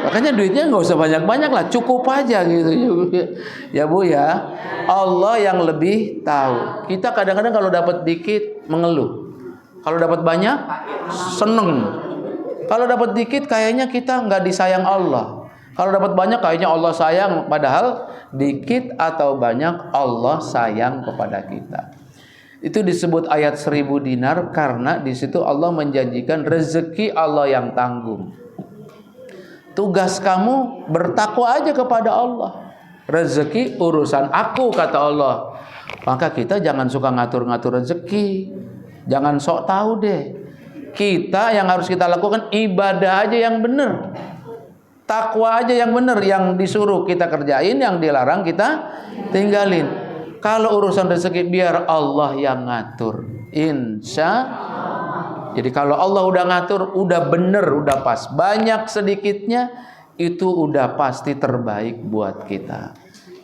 Makanya duitnya nggak usah banyak-banyak lah, cukup aja gitu ya Bu ya. Allah yang lebih tahu. Kita kadang-kadang kalau dapat dikit mengeluh, kalau dapat banyak seneng. Kalau dapat dikit kayaknya kita nggak disayang Allah. Kalau dapat banyak kayaknya Allah sayang, padahal dikit atau banyak Allah sayang kepada kita. Itu disebut ayat 1000 dinar karena di situ Allah menjanjikan rezeki Allah yang tanggung. Tugas kamu bertakwa aja kepada Allah. Rezeki urusan aku kata Allah. Maka kita jangan suka ngatur-ngatur rezeki. Jangan sok tahu deh. Kita yang harus kita lakukan ibadah aja yang benar. Takwa aja yang benar, yang disuruh kita kerjain, yang dilarang kita tinggalin. Kalau urusan rezeki biar Allah yang ngatur. Insya. Jadi kalau Allah udah ngatur, udah bener, udah pas. Banyak sedikitnya itu udah pasti terbaik buat kita.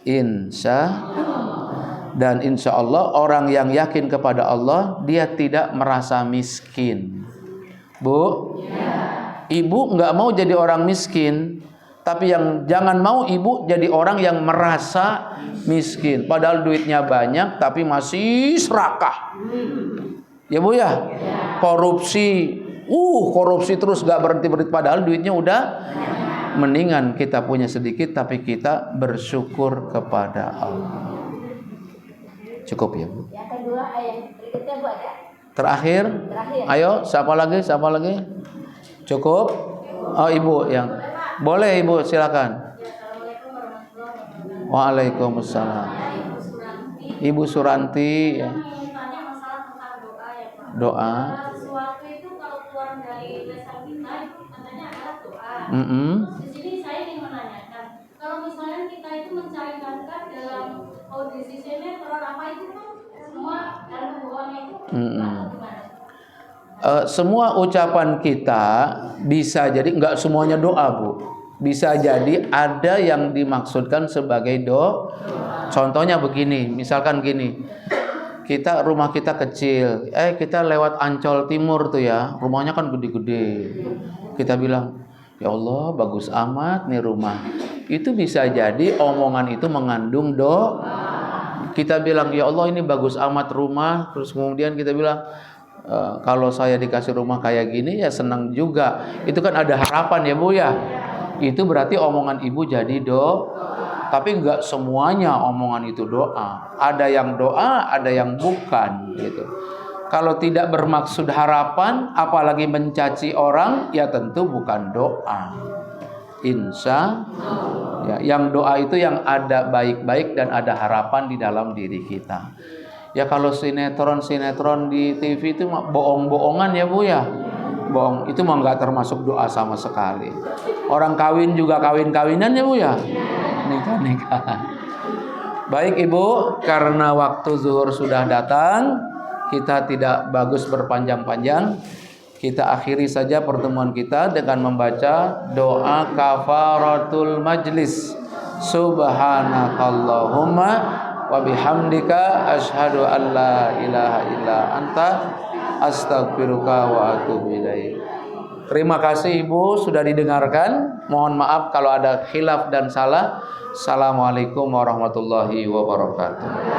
Insya. Dan insya Allah orang yang yakin kepada Allah, dia tidak merasa miskin. Bu, ibu nggak mau jadi orang miskin. Tapi yang jangan mau ibu jadi orang yang merasa miskin. Padahal duitnya banyak, tapi masih serakah. Ya Bu ya, korupsi, korupsi terus gak berhenti padahal duitnya udah. Mendingan kita punya sedikit tapi kita bersyukur kepada Allah. Cukup ya Bu. Yang kedua ayat berikutnya Bu ada. Terakhir. Ayo, siapa lagi? Cukup? Oh Ibu yang boleh Ibu silakan. Waalaikumsalam. Ibu Suranti ya. Tanya masalah tentang doa yang Doa. Sesuatu itu kalau keluar dari lisan kita itu katanya adalah doa. Di sini saya ingin menanyakan, kalau misalnya kita itu mencari nafkah dalam kondisi sinetron apa itu kan semua dalam hubungannya itu gimana? Semua ucapan kita bisa jadi nggak semuanya doa, Bu. Bisa jadi ada yang dimaksudkan sebagai doa. Contohnya begini, misalkan gini. Rumah kita kecil, kita lewat Ancol Timur tuh ya, rumahnya kan gede-gede. Kita bilang, ya Allah bagus amat nih rumah. Itu bisa jadi omongan itu mengandung doa. Kita bilang, ya Allah ini bagus amat rumah. Terus kemudian kita bilang, kalau saya dikasih rumah kayak gini ya senang juga. Itu kan ada harapan ya Bu ya. Itu berarti omongan ibu jadi doa. Tapi enggak semuanya omongan itu doa. Ada yang doa, ada yang bukan gitu. Kalau tidak bermaksud harapan, apalagi mencaci orang, ya tentu bukan doa. Insya ya, yang doa itu yang ada baik-baik dan ada harapan di dalam diri kita. Ya kalau sinetron di TV itu bohong-bohongan ya Bu ya. Bohong, itu mah nggak termasuk doa sama sekali. Orang kawin juga kawin-kawinan ya Bu ya. Nikah. Baik Ibu, karena waktu zuhur sudah datang, kita tidak bagus berpanjang-panjang. Kita akhiri saja pertemuan kita dengan membaca doa kafaratul majlis. Subhanakallahumma wa bihamdika asyhadu an la ilaha illa anta astaghfiruka wa atubu ilaik. Terima kasih Ibu sudah didengarkan. Mohon maaf kalau ada khilaf dan salah. Assalamualaikum warahmatullahi wabarakatuh.